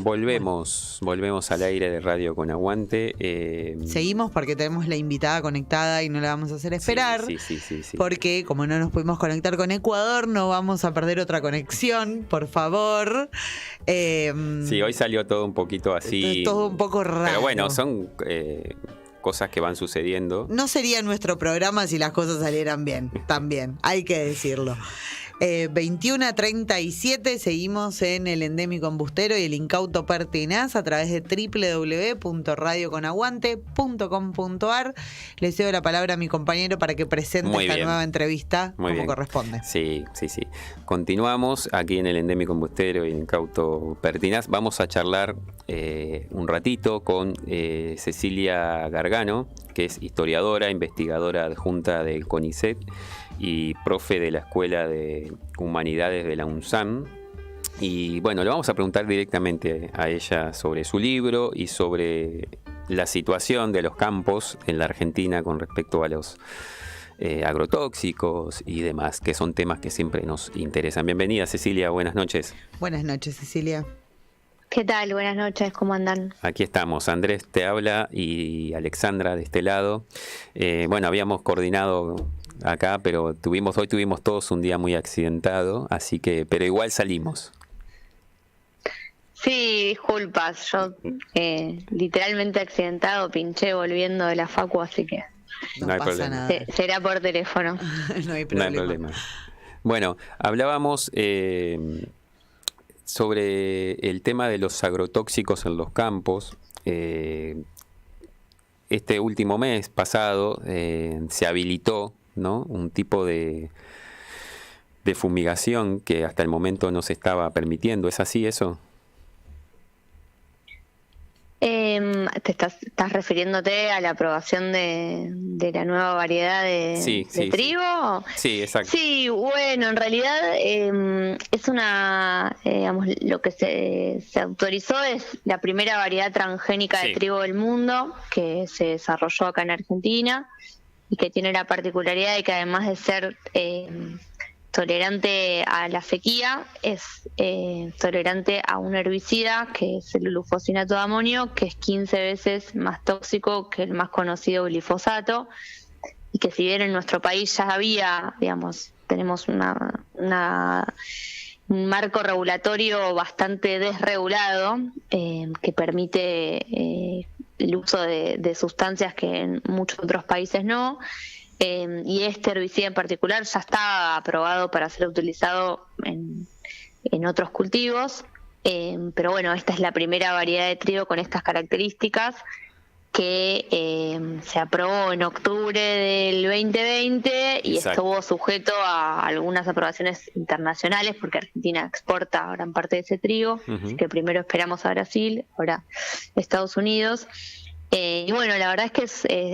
Volvemos al aire de Radio con Aguante. Seguimos porque tenemos la invitada conectada y no la vamos a hacer esperar. Sí. Porque como no nos pudimos conectar con Ecuador, no vamos a perder otra conexión, por favor. Sí, hoy salió todo un poquito así. Es todo un poco raro. Pero bueno, son cosas que van sucediendo. No sería nuestro programa si las cosas salieran bien, también, hay que decirlo. 21:37, seguimos en el Endémico Embustero y el Incauto Pertinaz a través de www.radioconaguante.com.ar. Le cedo la palabra a mi compañero para que presente esta nueva entrevista como corresponde. Sí. Continuamos aquí en el Endémico Embustero y el Incauto Pertinaz. Vamos a charlar un ratito con Cecilia Gargano, que es historiadora, investigadora adjunta del CONICET y profe de la Escuela de Humanidades de la UNSAM. Y bueno, le vamos a preguntar directamente a ella sobre su libro y sobre la situación de los campos en la Argentina con respecto a los agrotóxicos y demás, que son temas que siempre nos interesan. Bienvenida, Cecilia, buenas noches. Buenas noches, Cecilia. ¿Qué tal? Buenas noches, ¿cómo andan? Aquí estamos, Andrés te habla y Alexandra de este lado. Bueno, habíamos coordinado acá, pero hoy tuvimos todos un día muy accidentado, así que, pero igual salimos. Sí, disculpas, yo literalmente accidentado, pinché volviendo de la facu, así que no pasa problema. nada. Será por teléfono. No hay problema. Bueno, hablábamos sobre el tema de los agrotóxicos en los campos. Este último mes pasado se habilitó, ¿no?, un tipo de fumigación que hasta el momento no se estaba permitiendo. ¿Es así eso? ¿Estás refiriéndote a la aprobación de la nueva variedad de trigo? Sí, exacto. Sí, bueno, en realidad es una, digamos, lo que se autorizó es la primera variedad transgénica de trigo del mundo que se desarrolló acá en Argentina y que tiene la particularidad de que además de ser tolerante a la sequía, es tolerante a un herbicida que es el glufosinato de amonio, que es 15 veces más tóxico que el más conocido glifosato, y que si bien en nuestro país ya había, digamos, tenemos un marco regulatorio bastante desregulado que permite el uso de sustancias que en muchos otros países no. Y este herbicida en particular ya está aprobado para ser utilizado en otros cultivos, pero bueno, esta es la primera variedad de trigo con estas características que se aprobó en octubre del 2020 y estuvo sujeto a algunas aprobaciones internacionales porque Argentina exporta gran parte de ese trigo, así que primero esperamos a Brasil, ahora Estados Unidos. Y bueno, la verdad es que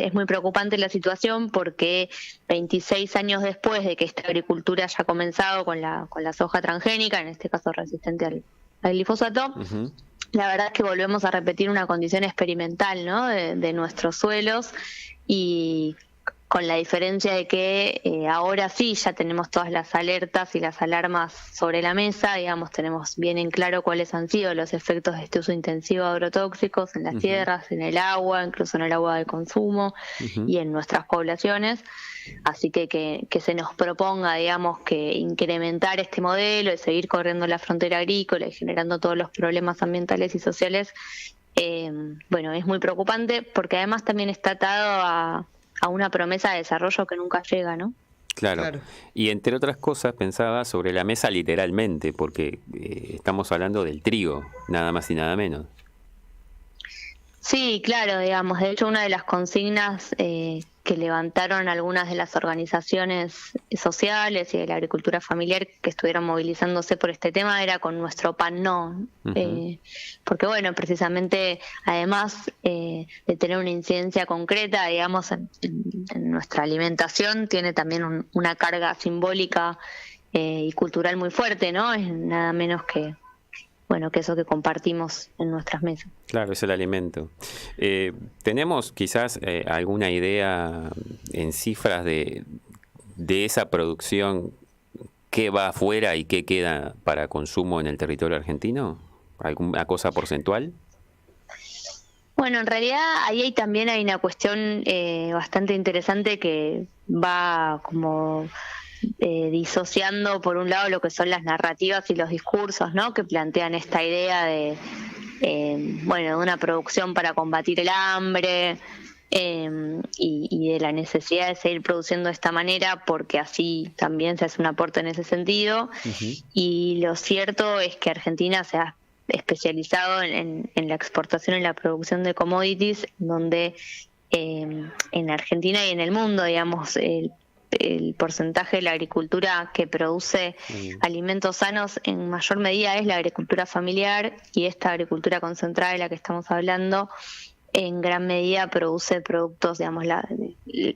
es muy preocupante la situación porque 26 años después de que esta agricultura haya comenzado con la soja transgénica, en este caso resistente al glifosato, la verdad es que volvemos a repetir una condición experimental, ¿no?, de nuestros suelos, y con la diferencia de que ahora sí ya tenemos todas las alertas y las alarmas sobre la mesa, digamos, tenemos bien en claro cuáles han sido los efectos de este uso intensivo de agrotóxicos en las tierras, en el agua, incluso en el agua de consumo y en nuestras poblaciones. Así que se nos proponga, digamos, que incrementar este modelo, de seguir corriendo la frontera agrícola y generando todos los problemas ambientales y sociales, bueno, es muy preocupante porque además también está atado a una promesa de desarrollo que nunca llega, ¿no? Claro. Y entre otras cosas pensaba sobre la mesa literalmente, porque estamos hablando del trigo, nada más y nada menos. Sí, claro, digamos, de hecho una de las consignas que levantaron algunas de las organizaciones sociales y de la agricultura familiar que estuvieron movilizándose por este tema era con nuestro pan no, porque bueno, precisamente además de tener una incidencia concreta, digamos, en nuestra alimentación, tiene también una carga simbólica y cultural muy fuerte, ¿no? Es nada menos que eso que compartimos en nuestras mesas. Claro, es el alimento. ¿Tenemos quizás alguna idea en cifras de esa producción, qué va afuera y qué queda para consumo en el territorio argentino? ¿Alguna cosa porcentual? Bueno, en realidad ahí también hay una cuestión bastante interesante que va como disociando por un lado lo que son las narrativas y los discursos, ¿no? Que plantean esta idea de de una producción para combatir el hambre y de la necesidad de seguir produciendo de esta manera porque así también se hace un aporte en ese sentido. Y lo cierto es que Argentina se ha especializado en la exportación y la producción de commodities, donde en Argentina y en el mundo, digamos, el porcentaje de la agricultura que produce alimentos sanos en mayor medida es la agricultura familiar, y esta agricultura concentrada de la que estamos hablando en gran medida produce productos, digamos,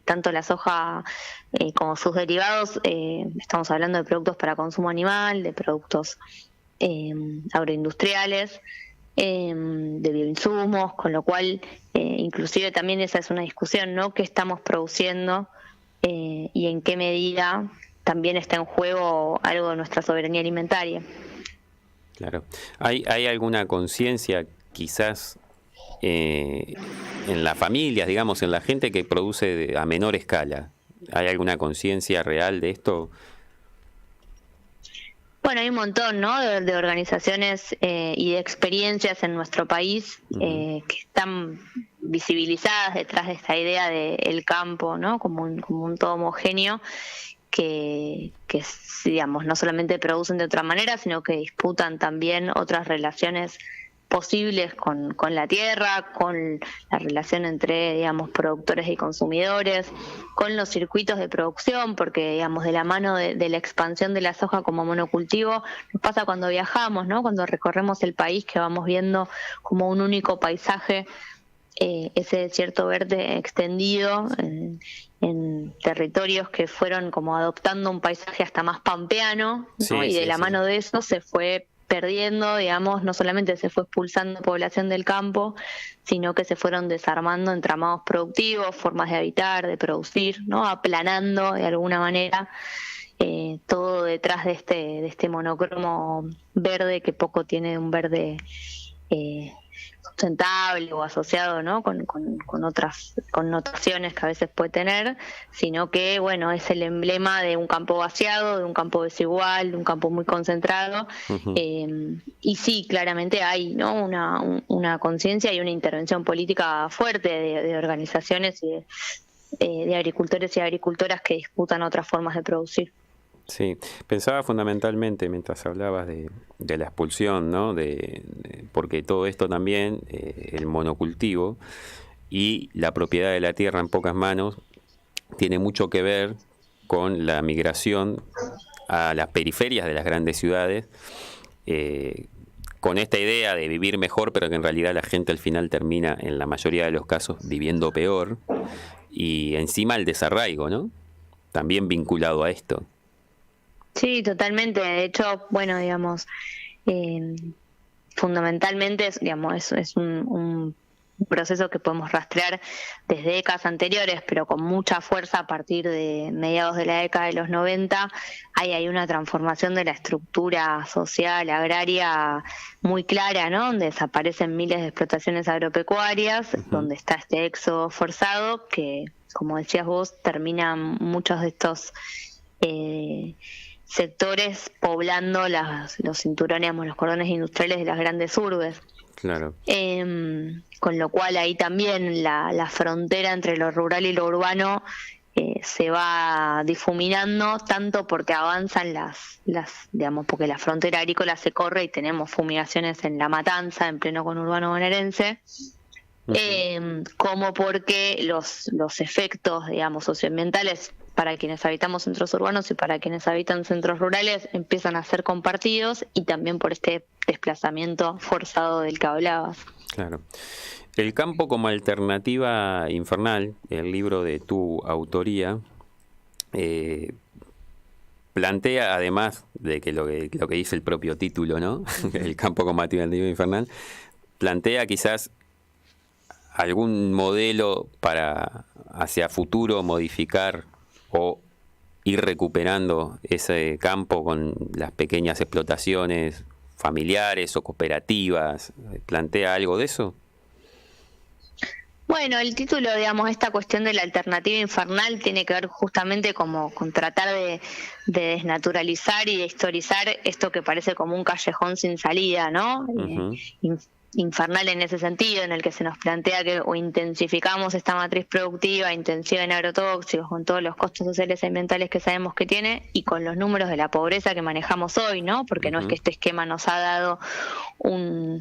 tanto la soja como sus derivados. Estamos hablando de productos para consumo animal, de productos agroindustriales, de bioinsumos, con lo cual inclusive también esa es una discusión, ¿no? ¿Qué estamos produciendo y en qué medida también está en juego algo de nuestra soberanía alimentaria? Claro. ¿Hay alguna conciencia quizás en las familias, digamos, en la gente que produce a menor escala? ¿Hay alguna conciencia real de esto? Bueno, hay un montón, ¿no?, de organizaciones y de experiencias en nuestro país que están visibilizadas detrás de esta idea del campo, ¿no?, como un todo homogéneo que, digamos, no solamente producen de otra manera, sino que disputan también otras relaciones posibles con la tierra, con la relación entre, digamos, productores y consumidores, con los circuitos de producción, porque, digamos, de la mano de la expansión de la soja como monocultivo, nos pasa cuando viajamos, ¿no?, cuando recorremos el país, que vamos viendo como un único paisaje, ese desierto verde extendido en territorios que fueron como adoptando un paisaje hasta más pampeano, ¿no? Y de la mano de eso se fue perdiendo, digamos, no solamente se fue expulsando población del campo, sino que se fueron desarmando entramados productivos, formas de habitar, de producir, ¿no?, aplanando de alguna manera todo detrás de este monocromo verde, que poco tiene un verde sustentable o asociado, ¿no?, con otras connotaciones que a veces puede tener, sino que, bueno, es el emblema de un campo vaciado, de un campo desigual, de un campo muy concentrado. Y sí, claramente hay, ¿no?, una conciencia y una intervención política fuerte de organizaciones y de agricultores y agricultoras que disputan otras formas de producir. Sí, pensaba fundamentalmente mientras hablabas de la expulsión, ¿no? Porque todo esto también, el monocultivo y la propiedad de la tierra en pocas manos, tiene mucho que ver con la migración a las periferias de las grandes ciudades, con esta idea de vivir mejor, pero que en realidad la gente al final termina, en la mayoría de los casos, viviendo peor, y encima el desarraigo, ¿no?, también vinculado a esto. Sí, totalmente. De hecho, bueno, digamos, fundamentalmente es un proceso que podemos rastrear desde décadas anteriores, pero con mucha fuerza a partir de mediados de la década de los 90. Hay una transformación de la estructura social, agraria muy clara, ¿no?, donde desaparecen miles de explotaciones agropecuarias, donde está este éxodo forzado que, como decías vos, terminan muchos de estos sectores poblando los cinturones, los cordones industriales de las grandes urbes. Claro. Con lo cual ahí también la frontera entre lo rural y lo urbano se va difuminando, tanto porque avanzan digamos, porque la frontera agrícola se corre y tenemos fumigaciones en La Matanza, en pleno conurbano bonaerense, como porque los efectos, digamos, socioambientales para quienes habitamos centros urbanos y para quienes habitan centros rurales empiezan a ser compartidos, y también por este desplazamiento forzado del que hablabas. Claro. El campo como alternativa infernal, el libro de tu autoría, plantea, además de que lo que dice el propio título, ¿no? El campo como alternativa infernal, plantea quizás algún modelo para hacia futuro modificar o ir recuperando ese campo con las pequeñas explotaciones familiares o cooperativas. ¿Plantea algo de eso? Bueno, el título, digamos, esta cuestión de la alternativa infernal tiene que ver justamente como con tratar de desnaturalizar y de historizar esto que parece como un callejón sin salida, ¿no? Ujú. Infernal en ese sentido, en el que se nos plantea que o intensificamos esta matriz productiva intensiva en agrotóxicos, con todos los costos sociales y ambientales que sabemos que tiene, y con los números de la pobreza que manejamos hoy, ¿no? Porque no es que este esquema nos ha dado una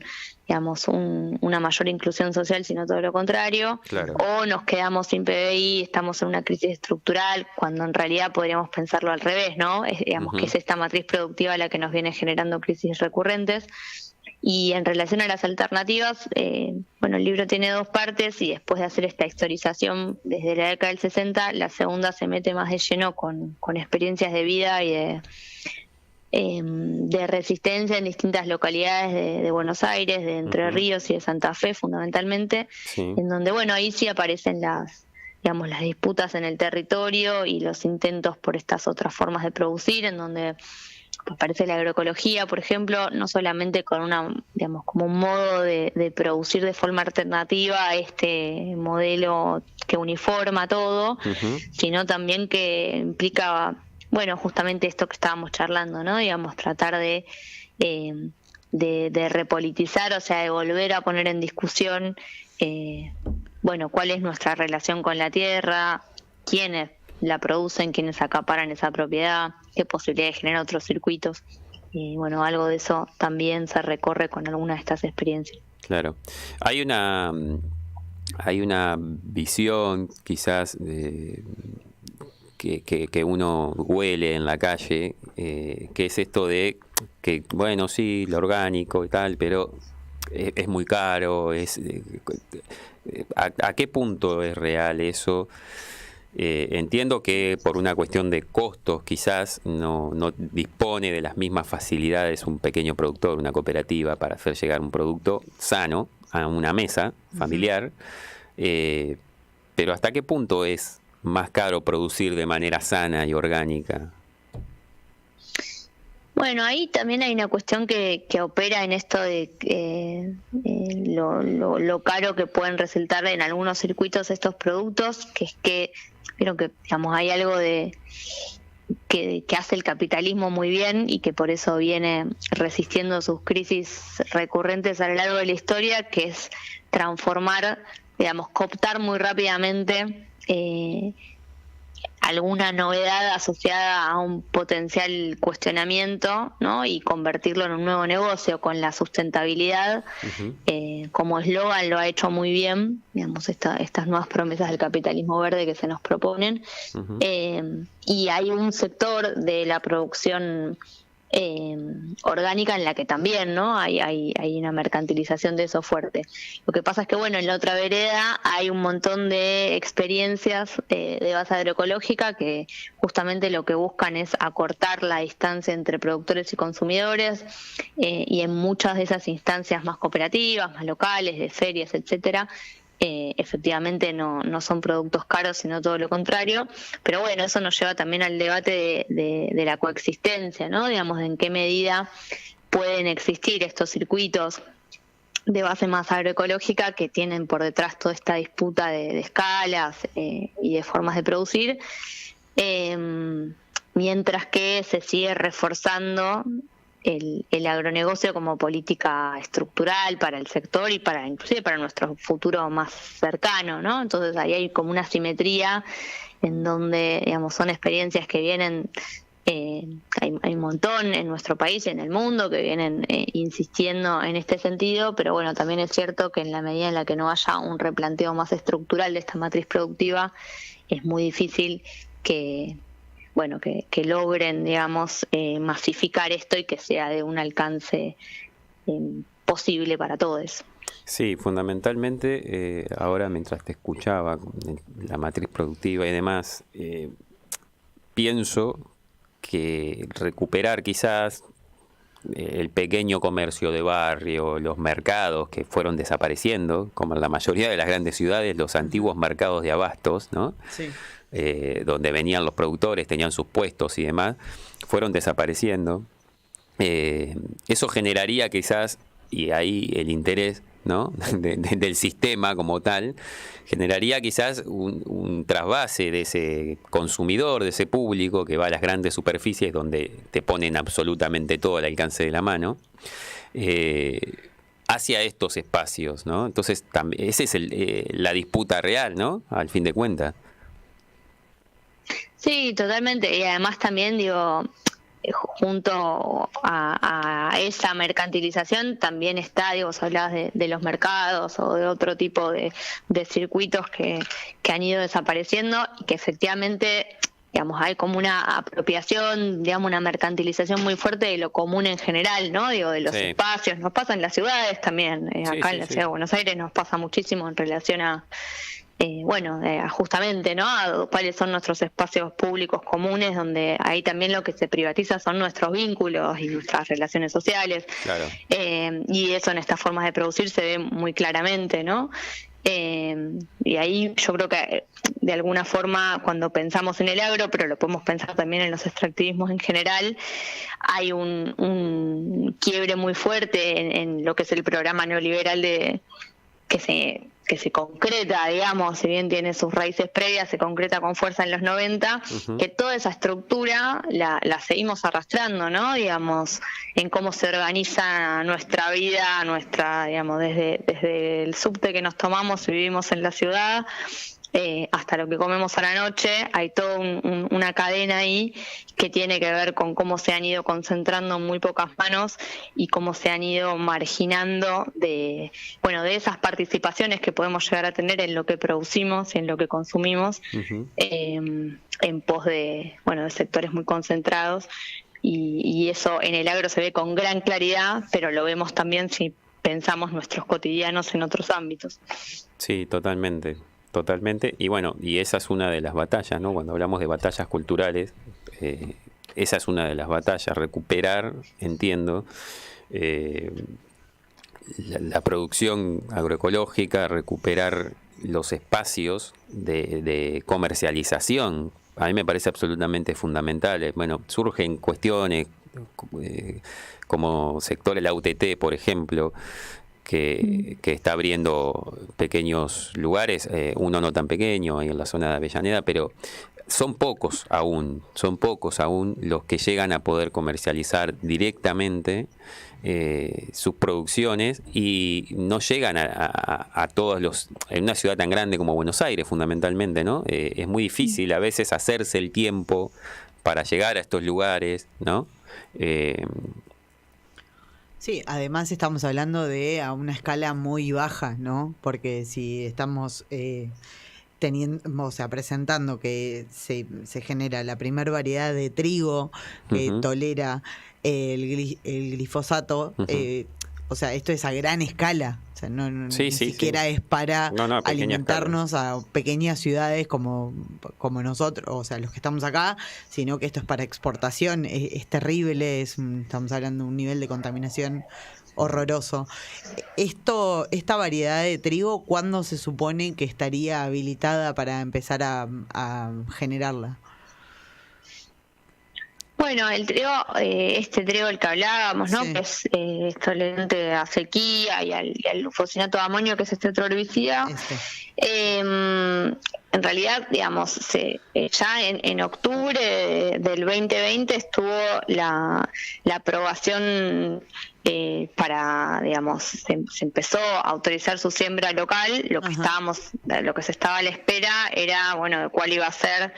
mayor inclusión social, sino todo lo contrario, Claro. o nos quedamos sin PBI, estamos en una crisis estructural, cuando en realidad podríamos pensarlo al revés, ¿no? Digamos que es esta matriz productiva la que nos viene generando crisis recurrentes. Y en relación a las alternativas, bueno, el libro tiene 2 partes, y después de hacer esta historización desde la década del 60, la segunda se mete más de lleno con experiencias de vida y de resistencia en distintas localidades de Buenos Aires, de Entre Ríos y de Santa Fe fundamentalmente, Sí. en donde, bueno, ahí sí aparecen las disputas en el territorio y los intentos por estas otras formas de producir, en donde aparece la agroecología, por ejemplo, no solamente con como un modo de producir de forma alternativa a este modelo que uniforma todo, sino también que implica, bueno, justamente esto que estábamos charlando, ¿no? Digamos, tratar de repolitizar, o sea, de volver a poner en discusión, bueno, cuál es nuestra relación con la tierra, quiénes la producen, quienes acaparan esa propiedad, qué posibilidades generan otros circuitos. Y bueno, algo de eso también se recorre con alguna de estas experiencias. Claro. Hay una visión quizás que uno huele en la calle, que es esto de que, bueno, sí, lo orgánico y tal, pero es muy caro. ¿A qué punto es real eso? Entiendo que por una cuestión de costos quizás no dispone de las mismas facilidades un pequeño productor, una cooperativa, para hacer llegar un producto sano a una mesa familiar, pero ¿hasta qué punto es más caro producir de manera sana y orgánica? Bueno, ahí también hay una cuestión que opera en esto de lo caro que pueden resultar en algunos circuitos estos productos, que es que creo que, digamos, hay algo que hace el capitalismo muy bien y que por eso viene resistiendo sus crisis recurrentes a lo largo de la historia, que es transformar, digamos, cooptar muy rápidamente alguna novedad asociada a un potencial cuestionamiento, ¿no? Y convertirlo en un nuevo negocio con la sustentabilidad. Como eslogan lo ha hecho muy bien, digamos, estas nuevas promesas del capitalismo verde que se nos proponen. Y hay un sector de la producción orgánica en la que también, ¿no? Hay una mercantilización de eso fuerte. Lo que pasa es que, bueno, en la otra vereda hay un montón de experiencias de base agroecológica que justamente lo que buscan es acortar la distancia entre productores y consumidores, y en muchas de esas instancias más cooperativas, más locales, de ferias, etcétera, efectivamente no son productos caros, sino todo lo contrario. Pero bueno, eso nos lleva también al debate de la coexistencia, ¿no? Digamos, de en qué medida pueden existir estos circuitos de base más agroecológica que tienen por detrás toda esta disputa de escalas y de formas de producir, mientras que se sigue reforzando el agronegocio como política estructural para el sector y inclusive para nuestro futuro más cercano, ¿no? Entonces ahí hay como una asimetría en donde, digamos, son experiencias que vienen, hay un montón en nuestro país y en el mundo que vienen insistiendo en este sentido, pero bueno, también es cierto que en la medida en la que no haya un replanteo más estructural de esta matriz productiva, es muy difícil que logren, digamos, masificar esto y que sea de un alcance posible para todos. Sí, fundamentalmente, ahora mientras te escuchaba, la matriz productiva y demás, pienso que recuperar quizás el pequeño comercio de barrio, los mercados que fueron desapareciendo, como en la mayoría de las grandes ciudades, los antiguos mercados de abastos, ¿no? Sí. Donde venían los productores, tenían sus puestos y demás, fueron desapareciendo. eso generaría quizás, y ahí el interés, ¿no? Del sistema como tal, generaría quizás un trasvase de ese consumidor, de ese público que va a las grandes superficies donde te ponen absolutamente todo al alcance de la mano, hacia estos espacios, ¿no? Entonces, esa es la disputa real, ¿no? Al fin de cuentas. Sí, totalmente. Y además también, digo, junto a esa mercantilización también está, digo, vos hablabas de los mercados o de otro tipo de circuitos que han ido desapareciendo y que efectivamente, digamos, hay como una apropiación, digamos, una mercantilización muy fuerte de lo común en general, ¿no? Digo, de los espacios. Nos pasa en las ciudades también. Acá en la ciudad de Buenos Aires nos pasa muchísimo en relación a justamente, ¿no? A cuáles son nuestros espacios públicos comunes, donde ahí también lo que se privatiza son nuestros vínculos y nuestras relaciones sociales. Claro. Y eso en estas formas de producir se ve muy claramente, ¿no? Y ahí yo creo que de alguna forma cuando pensamos en el agro, pero lo podemos pensar también en los extractivismos en general, hay un quiebre muy fuerte en lo que es el programa neoliberal que se concreta, digamos, si bien tiene sus raíces previas, se concreta con fuerza en los 90, que toda esa estructura la seguimos arrastrando, ¿no? Digamos, en cómo se organiza nuestra vida, digamos, desde el subte que nos tomamos y vivimos en la ciudad, hasta lo que comemos a la noche, hay toda una cadena ahí que tiene que ver con cómo se han ido concentrando en muy pocas manos y cómo se han ido marginando de esas participaciones que podemos llegar a tener en lo que producimos y en lo que consumimos, en pos de sectores muy concentrados, y eso en el agro se ve con gran claridad, pero lo vemos también si pensamos nuestros cotidianos en otros ámbitos. Sí, totalmente. Totalmente, y esa es una de las batallas, ¿no? Cuando hablamos de batallas culturales, esa es una de las batallas, recuperar, entiendo, la producción agroecológica, recuperar los espacios de comercialización. A mí me parece absolutamente fundamental. Surgen cuestiones como sector el AUTT, por ejemplo, que está abriendo pequeños lugares, uno no tan pequeño, ahí en la zona de Avellaneda, pero son pocos aún los que llegan a poder comercializar directamente sus producciones, y no llegan a todos en una ciudad tan grande como Buenos Aires, fundamentalmente, ¿no? Es muy difícil a veces hacerse el tiempo para llegar a estos lugares, ¿no? Sí, además estamos hablando de a una escala muy baja, ¿no? Porque si estamos presentando que se genera la primer variedad de trigo que tolera el glifosato, esto es a gran escala. O sea, ni siquiera es para alimentarnos a pequeñas ciudades como nosotros, o sea, los que estamos acá, sino que esto es para exportación. Es terrible, estamos hablando de un nivel de contaminación horroroso. Esta variedad de trigo, ¿cuándo se supone que estaría habilitada para empezar a generarla? Bueno, el trigo, este trigo del que hablábamos, ¿no? Que es tolerante a sequía y al glufosinato de amonio, que es este otro herbicida. En realidad, digamos, ya en octubre del 2020 estuvo la aprobación para, digamos, se empezó a autorizar su siembra local. Lo que se estaba a la espera era, de cuál iba a ser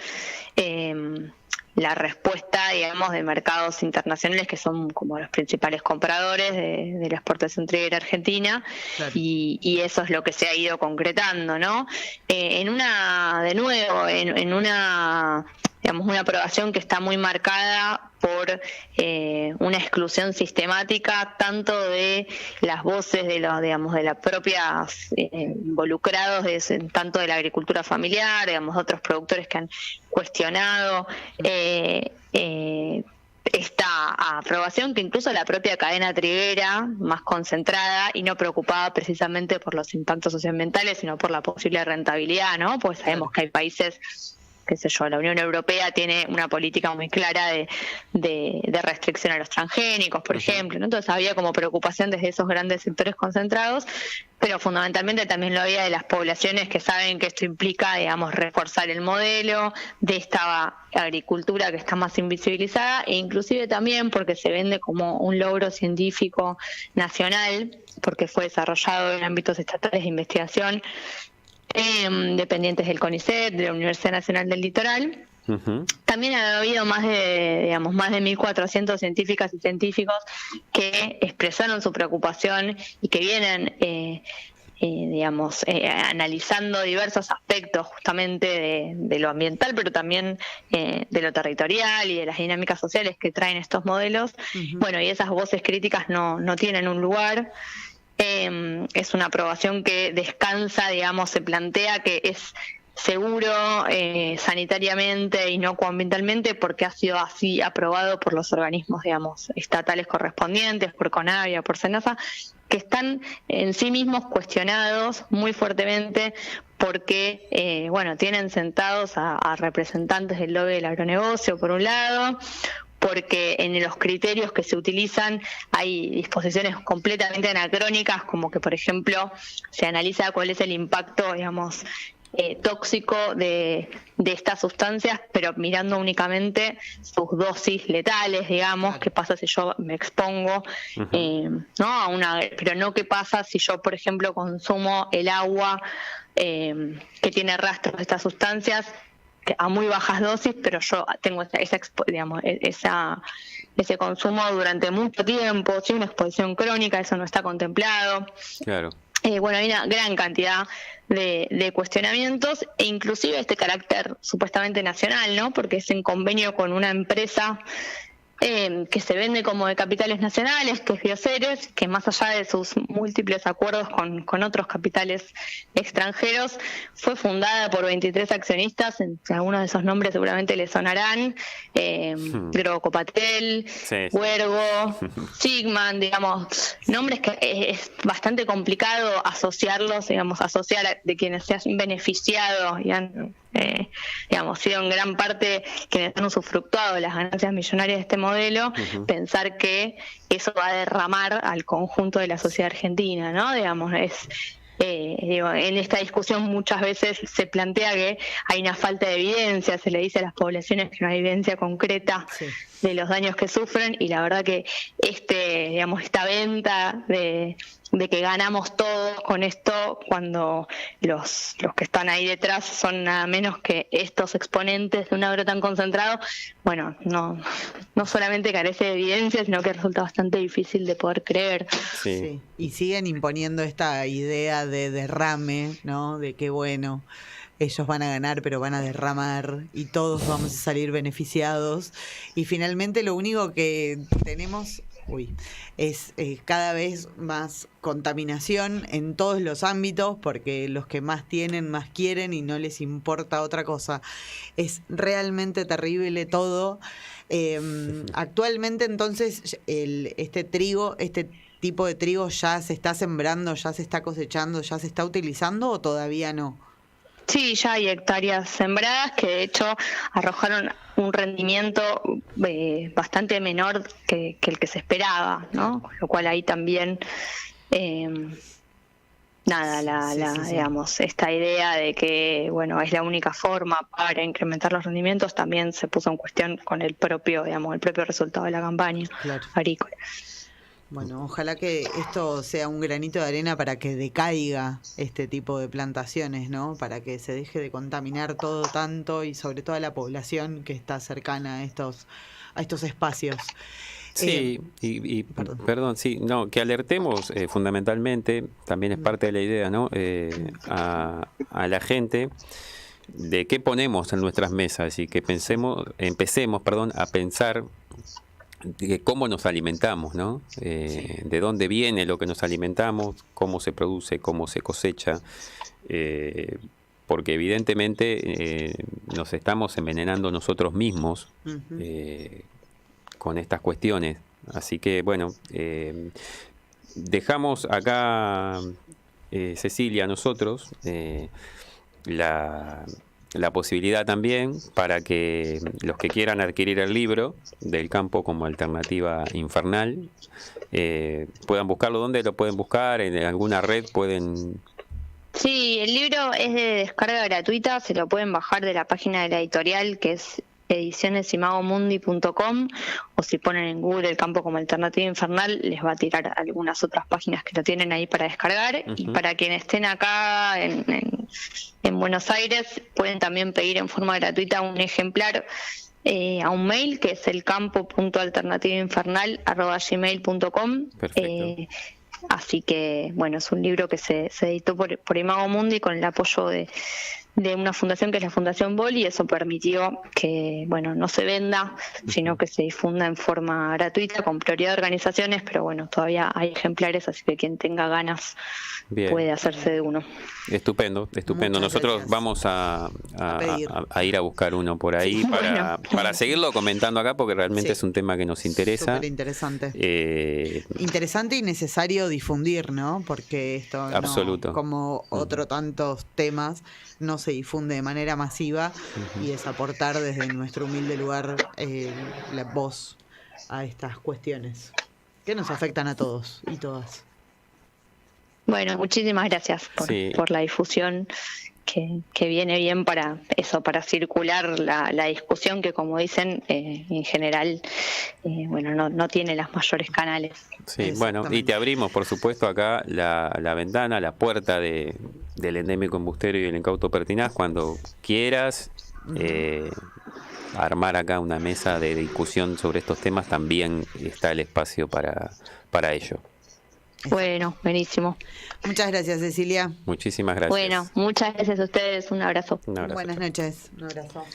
la respuesta, digamos, de mercados internacionales, que son como los principales compradores de la exportación triguera argentina. Claro. Y eso es lo que se ha ido concretando, ¿no? En una digamos, una aprobación que está muy marcada por una exclusión sistemática tanto de las voces de los, digamos, de las propias involucrados tanto de la agricultura familiar, digamos, otros productores que han cuestionado esta aprobación, que incluso la propia cadena triguera, más concentrada y no preocupada precisamente por los impactos socioambientales, sino por la posible rentabilidad, ¿no? Pues sabemos que hay países qué sé yo, la Unión Europea tiene una política muy clara de restricción a los transgénicos, por ejemplo, ¿no? Entonces había como preocupación desde esos grandes sectores concentrados, pero fundamentalmente también lo había de las poblaciones que saben que esto implica, digamos, reforzar el modelo de esta agricultura que está más invisibilizada, e inclusive también porque se vende como un logro científico nacional, porque fue desarrollado en ámbitos estatales de investigación dependientes del CONICET, de la Universidad Nacional del Litoral. También ha habido más de 1.400 científicas y científicos que expresaron su preocupación y que vienen analizando diversos aspectos justamente de lo ambiental, pero también de lo territorial y de las dinámicas sociales que traen estos modelos. Bueno, y esas voces críticas no tienen un lugar. Es una aprobación que descansa, digamos, se plantea que es seguro sanitariamente, inocuo ambientalmente, porque ha sido así aprobado por los organismos, digamos, estatales correspondientes, por CONAVIA, por SENASA, que están en sí mismos cuestionados muy fuertemente porque, tienen sentados a representantes del lobby del agronegocio, por un lado, porque en los criterios que se utilizan hay disposiciones completamente anacrónicas, como que, por ejemplo, se analiza cuál es el impacto, digamos, tóxico de estas sustancias, pero mirando únicamente sus dosis letales, digamos, qué pasa si yo me expongo, pero no qué pasa si yo, por ejemplo, consumo el agua que tiene rastros de estas sustancias a muy bajas dosis, pero yo tengo ese consumo durante mucho tiempo, ¿sí? Una exposición crónica, eso no está contemplado. Claro. Hay una gran cantidad de cuestionamientos, e inclusive este carácter supuestamente nacional, ¿no? Porque es en convenio con una empresa que se vende como de capitales nacionales, que es Bioceres, que más allá de sus múltiples acuerdos con otros capitales extranjeros, fue fundada por 23 accionistas, algunos de esos nombres seguramente les sonarán, Grocopatel, Huergo, Sigman, digamos, nombres que es bastante complicado asociarlos, digamos, asociar de quienes se han beneficiado y han sido en gran parte quienes han usufructuado las ganancias millonarias de este modelo, pensar que eso va a derramar al conjunto de la sociedad argentina, ¿no? Digamos, en esta discusión muchas veces se plantea que hay una falta de evidencia, se le dice a las poblaciones que no hay evidencia concreta de los daños que sufren, y la verdad que esta venta de que ganamos todos con esto, cuando los que están ahí detrás son nada menos que estos exponentes de un agro tan concentrado, no solamente carece de evidencia, sino que resulta bastante difícil de poder creer. Sí. Y siguen imponiendo esta idea de derrame, ¿no? De que ellos van a ganar, pero van a derramar y todos vamos a salir beneficiados. Y finalmente lo único que tenemos es cada vez más contaminación en todos los ámbitos, porque los que más tienen, más quieren y no les importa otra cosa. Es realmente terrible todo. Actualmente, entonces, este tipo de trigo ya se está sembrando, ya se está cosechando, ya se está utilizando, ¿o todavía no? Sí, ya hay hectáreas sembradas que de hecho arrojaron un rendimiento bastante menor que el que se esperaba, ¿no? Con lo cual ahí también digamos, esta idea de que es la única forma para incrementar los rendimientos también se puso en cuestión con el propio resultado de la campaña agrícola. Bueno, ojalá que esto sea un granito de arena para que decaiga este tipo de plantaciones, ¿no? Para que se deje de contaminar todo tanto, y sobre todo a la población que está cercana a estos espacios. Sí, que alertemos fundamentalmente, también es parte de la idea, ¿no? A la gente de qué ponemos en nuestras mesas, y que empecemos a pensar de cómo nos alimentamos, ¿no? De dónde viene lo que nos alimentamos, cómo se produce, cómo se cosecha, porque evidentemente nos estamos envenenando nosotros mismos con estas cuestiones. Así que dejamos acá, Cecilia, a nosotros la posibilidad también para que los que quieran adquirir el libro del campo como alternativa infernal puedan buscarlo. ¿Dónde lo pueden buscar? ¿En alguna red pueden...? Sí, el libro es de descarga gratuita, se lo pueden bajar de la página de la editorial, que es edicionesimagomundi.com, o si ponen en Google el campo como alternativa infernal, les va a tirar algunas otras páginas que lo tienen ahí para descargar. Y para quienes estén acá en Buenos Aires, pueden también pedir en forma gratuita un ejemplar a un mail, que es elcampo.alternativainfernal@gmail.com. Así que, bueno, es un libro que se editó por Imago Mundi con el apoyo de una fundación que es la Fundación Bol, y eso permitió que, bueno, no se venda, sino que se difunda en forma gratuita con prioridad de organizaciones, pero bueno, todavía hay ejemplares, así que quien tenga ganas puede hacerse de uno. Estupendo. Muchas Nosotros gracias. vamos a ir a buscar uno por ahí Sí, para seguirlo comentando acá, porque realmente Sí. es un tema que nos interesa. Súper interesante. Interesante y necesario difundir, ¿no? Porque esto, Absoluto. como tantos temas, no se difunde de manera masiva, y es aportar desde nuestro humilde lugar la voz a estas cuestiones que nos afectan a todos y todas. Bueno, muchísimas gracias por la difusión, que viene bien para eso, para circular la discusión que, como dicen, en general, bueno, no tiene las mayores canales. Sí, bueno, y te abrimos, por supuesto, acá la ventana, la puerta del endémico embustero y el incauto pertinaz, cuando quieras armar acá una mesa de discusión sobre estos temas, también está el espacio para ello. Bueno, buenísimo. Muchas gracias, Cecilia. Muchísimas gracias. Bueno, muchas gracias a ustedes, un abrazo. Un abrazo. Buenas noches. Un abrazo.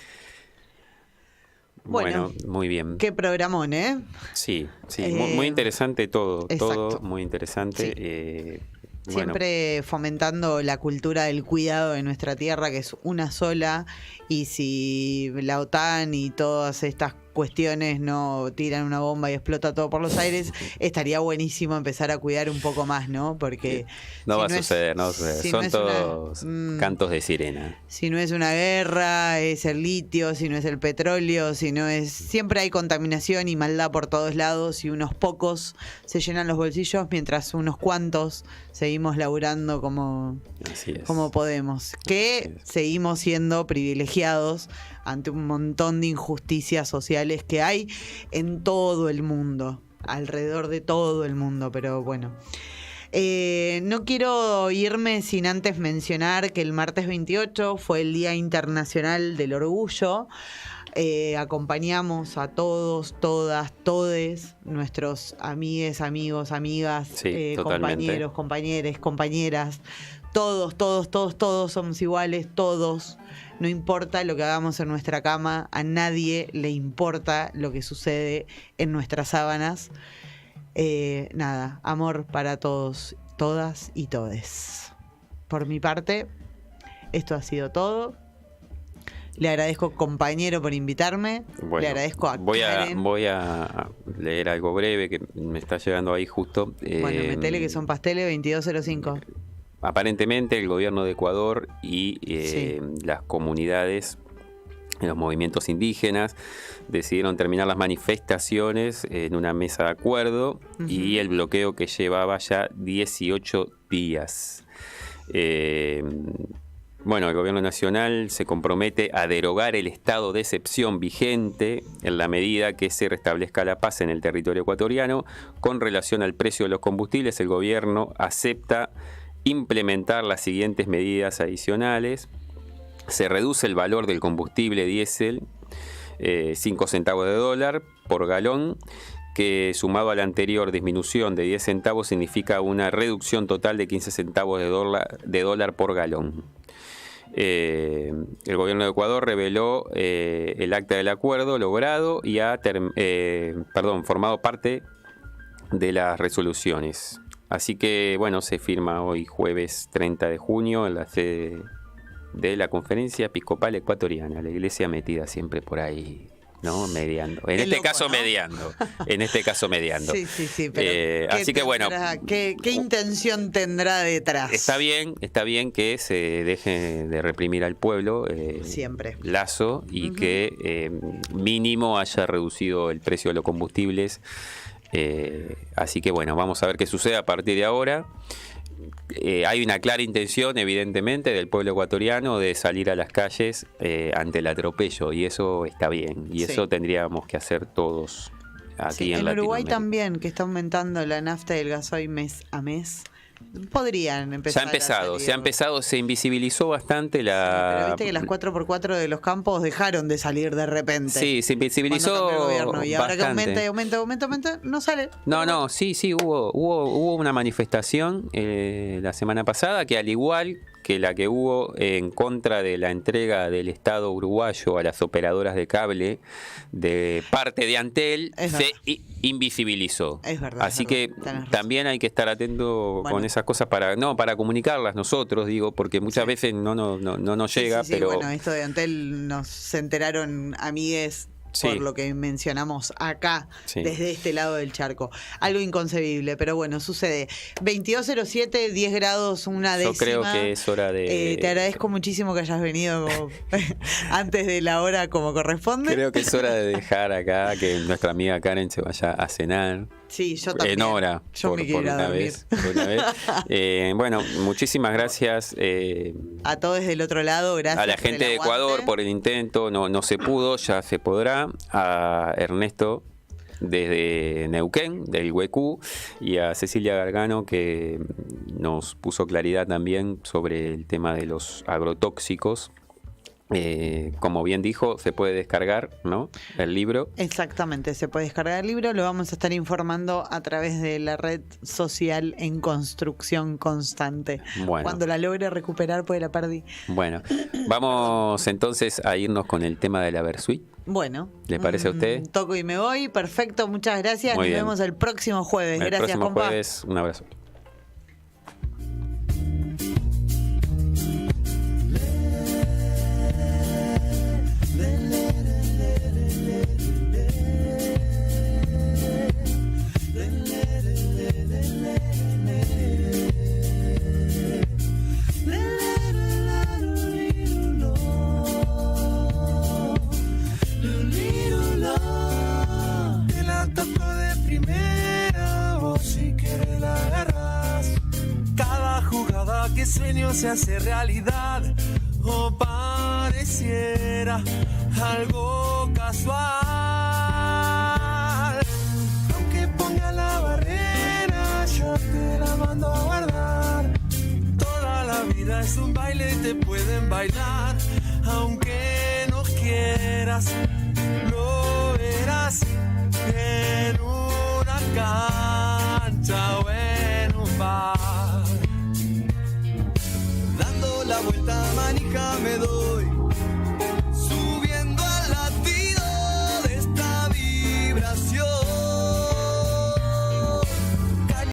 Bueno, muy bien. Qué programón, ¿eh? Sí, muy interesante todo, exacto. muy interesante. Sí. Bueno, Siempre fomentando la cultura del cuidado de nuestra tierra, que es una sola, y si la OTAN y todas estas cuestiones no tiran una bomba y explota todo por los aires, estaría buenísimo empezar a cuidar un poco más, ¿no? Porque no si va a no es- suceder. si Son no es todos una- cantos de sirena. Si no es una guerra, es el litio, si no es el petróleo, si no es... Siempre hay contaminación y maldad por todos lados, y unos pocos se llenan los bolsillos mientras unos cuantos seguimos laburando como Así es. podemos. Que Así es. seguimos siendo privilegiados ante un montón de injusticias sociales que hay en todo el mundo, alrededor de todo el mundo, pero bueno. No quiero irme sin antes mencionar que el martes 28 fue el Día Internacional del Orgullo. Acompañamos a todos, todas, todes, nuestros amigues, amigos, amigas, Sí, totalmente. compañeros, compañeres, compañeras. Todos somos iguales, todos. No importa lo que hagamos en nuestra cama, a nadie le importa lo que sucede en nuestras sábanas. Nada, amor para todos, todas y todes. Por mi parte, esto ha sido todo. Le agradezco, compañero, por invitarme. Bueno, Le agradezco a Karen. voy a leer algo breve que me está llegando ahí justo. Bueno, metele que son pasteles 2205. Aparentemente el gobierno de Ecuador y Sí. las comunidades, los movimientos indígenas, decidieron terminar las manifestaciones en una mesa de acuerdo y el bloqueo que llevaba ya 18 días. Bueno, el gobierno nacional se compromete a derogar el estado de excepción vigente en la medida que se restablezca la paz en el territorio ecuatoriano. Con relación al precio de los combustibles, el gobierno acepta implementar las siguientes medidas adicionales. Se reduce el valor del combustible diésel 5 centavos de dólar por galón, que sumado a la anterior disminución de 10 centavos significa una reducción total de 15 centavos de dólar por galón. El gobierno de Ecuador reveló el acta del acuerdo logrado y ha formado parte de las resoluciones. Así que, bueno, se firma hoy jueves 30 de junio en la sede de la Conferencia Episcopal Ecuatoriana, la iglesia metida siempre por ahí ¿no? Mediando. En Qué este loco, caso, ¿no? mediando. En este caso, mediando. Sí, pero Así que bueno. ¿Qué intención tendrá detrás? Está bien que se deje de reprimir al pueblo. Siempre. Lazo, y que mínimo haya reducido el precio de los combustibles. Así que bueno, vamos a ver qué sucede a partir de ahora. Hay una clara intención, evidentemente, del pueblo ecuatoriano de salir a las calles ante el atropello, y eso está bien, y eso tendríamos que hacer todos aquí en Uruguay Latinoamérica. también, que está aumentando la nafta y el gasoil mes a mes. Podrían empezar Se invisibilizó bastante la... Pero viste que las 4x4 de los campos dejaron de salir de repente. Sí, se invisibilizó cuando cambió el gobierno. Y ahora que bastante. aumenta, no sale. Sí, hubo una manifestación la semana pasada que, al igual que la que hubo en contra de la entrega del Estado uruguayo a las operadoras de cable de parte de Antel, se invisibilizó. Es verdad. Así que tenés razón. también hay que estar atento con esas cosas para comunicarlas nosotros, digo, porque muchas veces no nos llega, Sí, pero... bueno, esto de Antel se enteraron amigues por lo que mencionamos acá, desde este lado del charco. Algo inconcebible, pero bueno, sucede. 22:07, 10 grados, una décima. Yo creo que es hora de... Te agradezco muchísimo que hayas venido antes de la hora como corresponde. Creo que es hora de dejar acá que nuestra amiga Karen se vaya a cenar. Sí, yo también. En hora, yo me quiero ir a una dormir. vez. Por una vez. Bueno, muchísimas gracias. A todos del otro lado, gracias. A la gente de Ecuador por el intento, no se pudo, ya se podrá. A Ernesto desde Neuquén, del Huecú, y a Cecilia Gargano, que nos puso claridad también sobre el tema de los agrotóxicos. Como bien dijo, se puede descargar, ¿no?, el libro. Exactamente, se puede descargar el libro, lo vamos a estar informando a través de la red social En Construcción Constante. Bueno. Cuando la logre recuperar, pues la perdí. Bueno, vamos entonces a irnos con el tema de la Versuit. Bueno. ¿Le parece a usted? Toco y me voy, perfecto, muchas gracias. Muy Nos bien. vemos el próximo jueves. El Gracias, próximo compa. jueves, un abrazo. Te la toco de primera, vos si quieres la agarras. Cada jugada que sueño se hace realidad, o pareciera algo casual. Aunque ponga la barrera, yo te la mando a guardar. Toda la vida es un baile y te pueden bailar, aunque no quieras. Lo verás en una cancha o en un bar. Dando la vuelta a manija me doy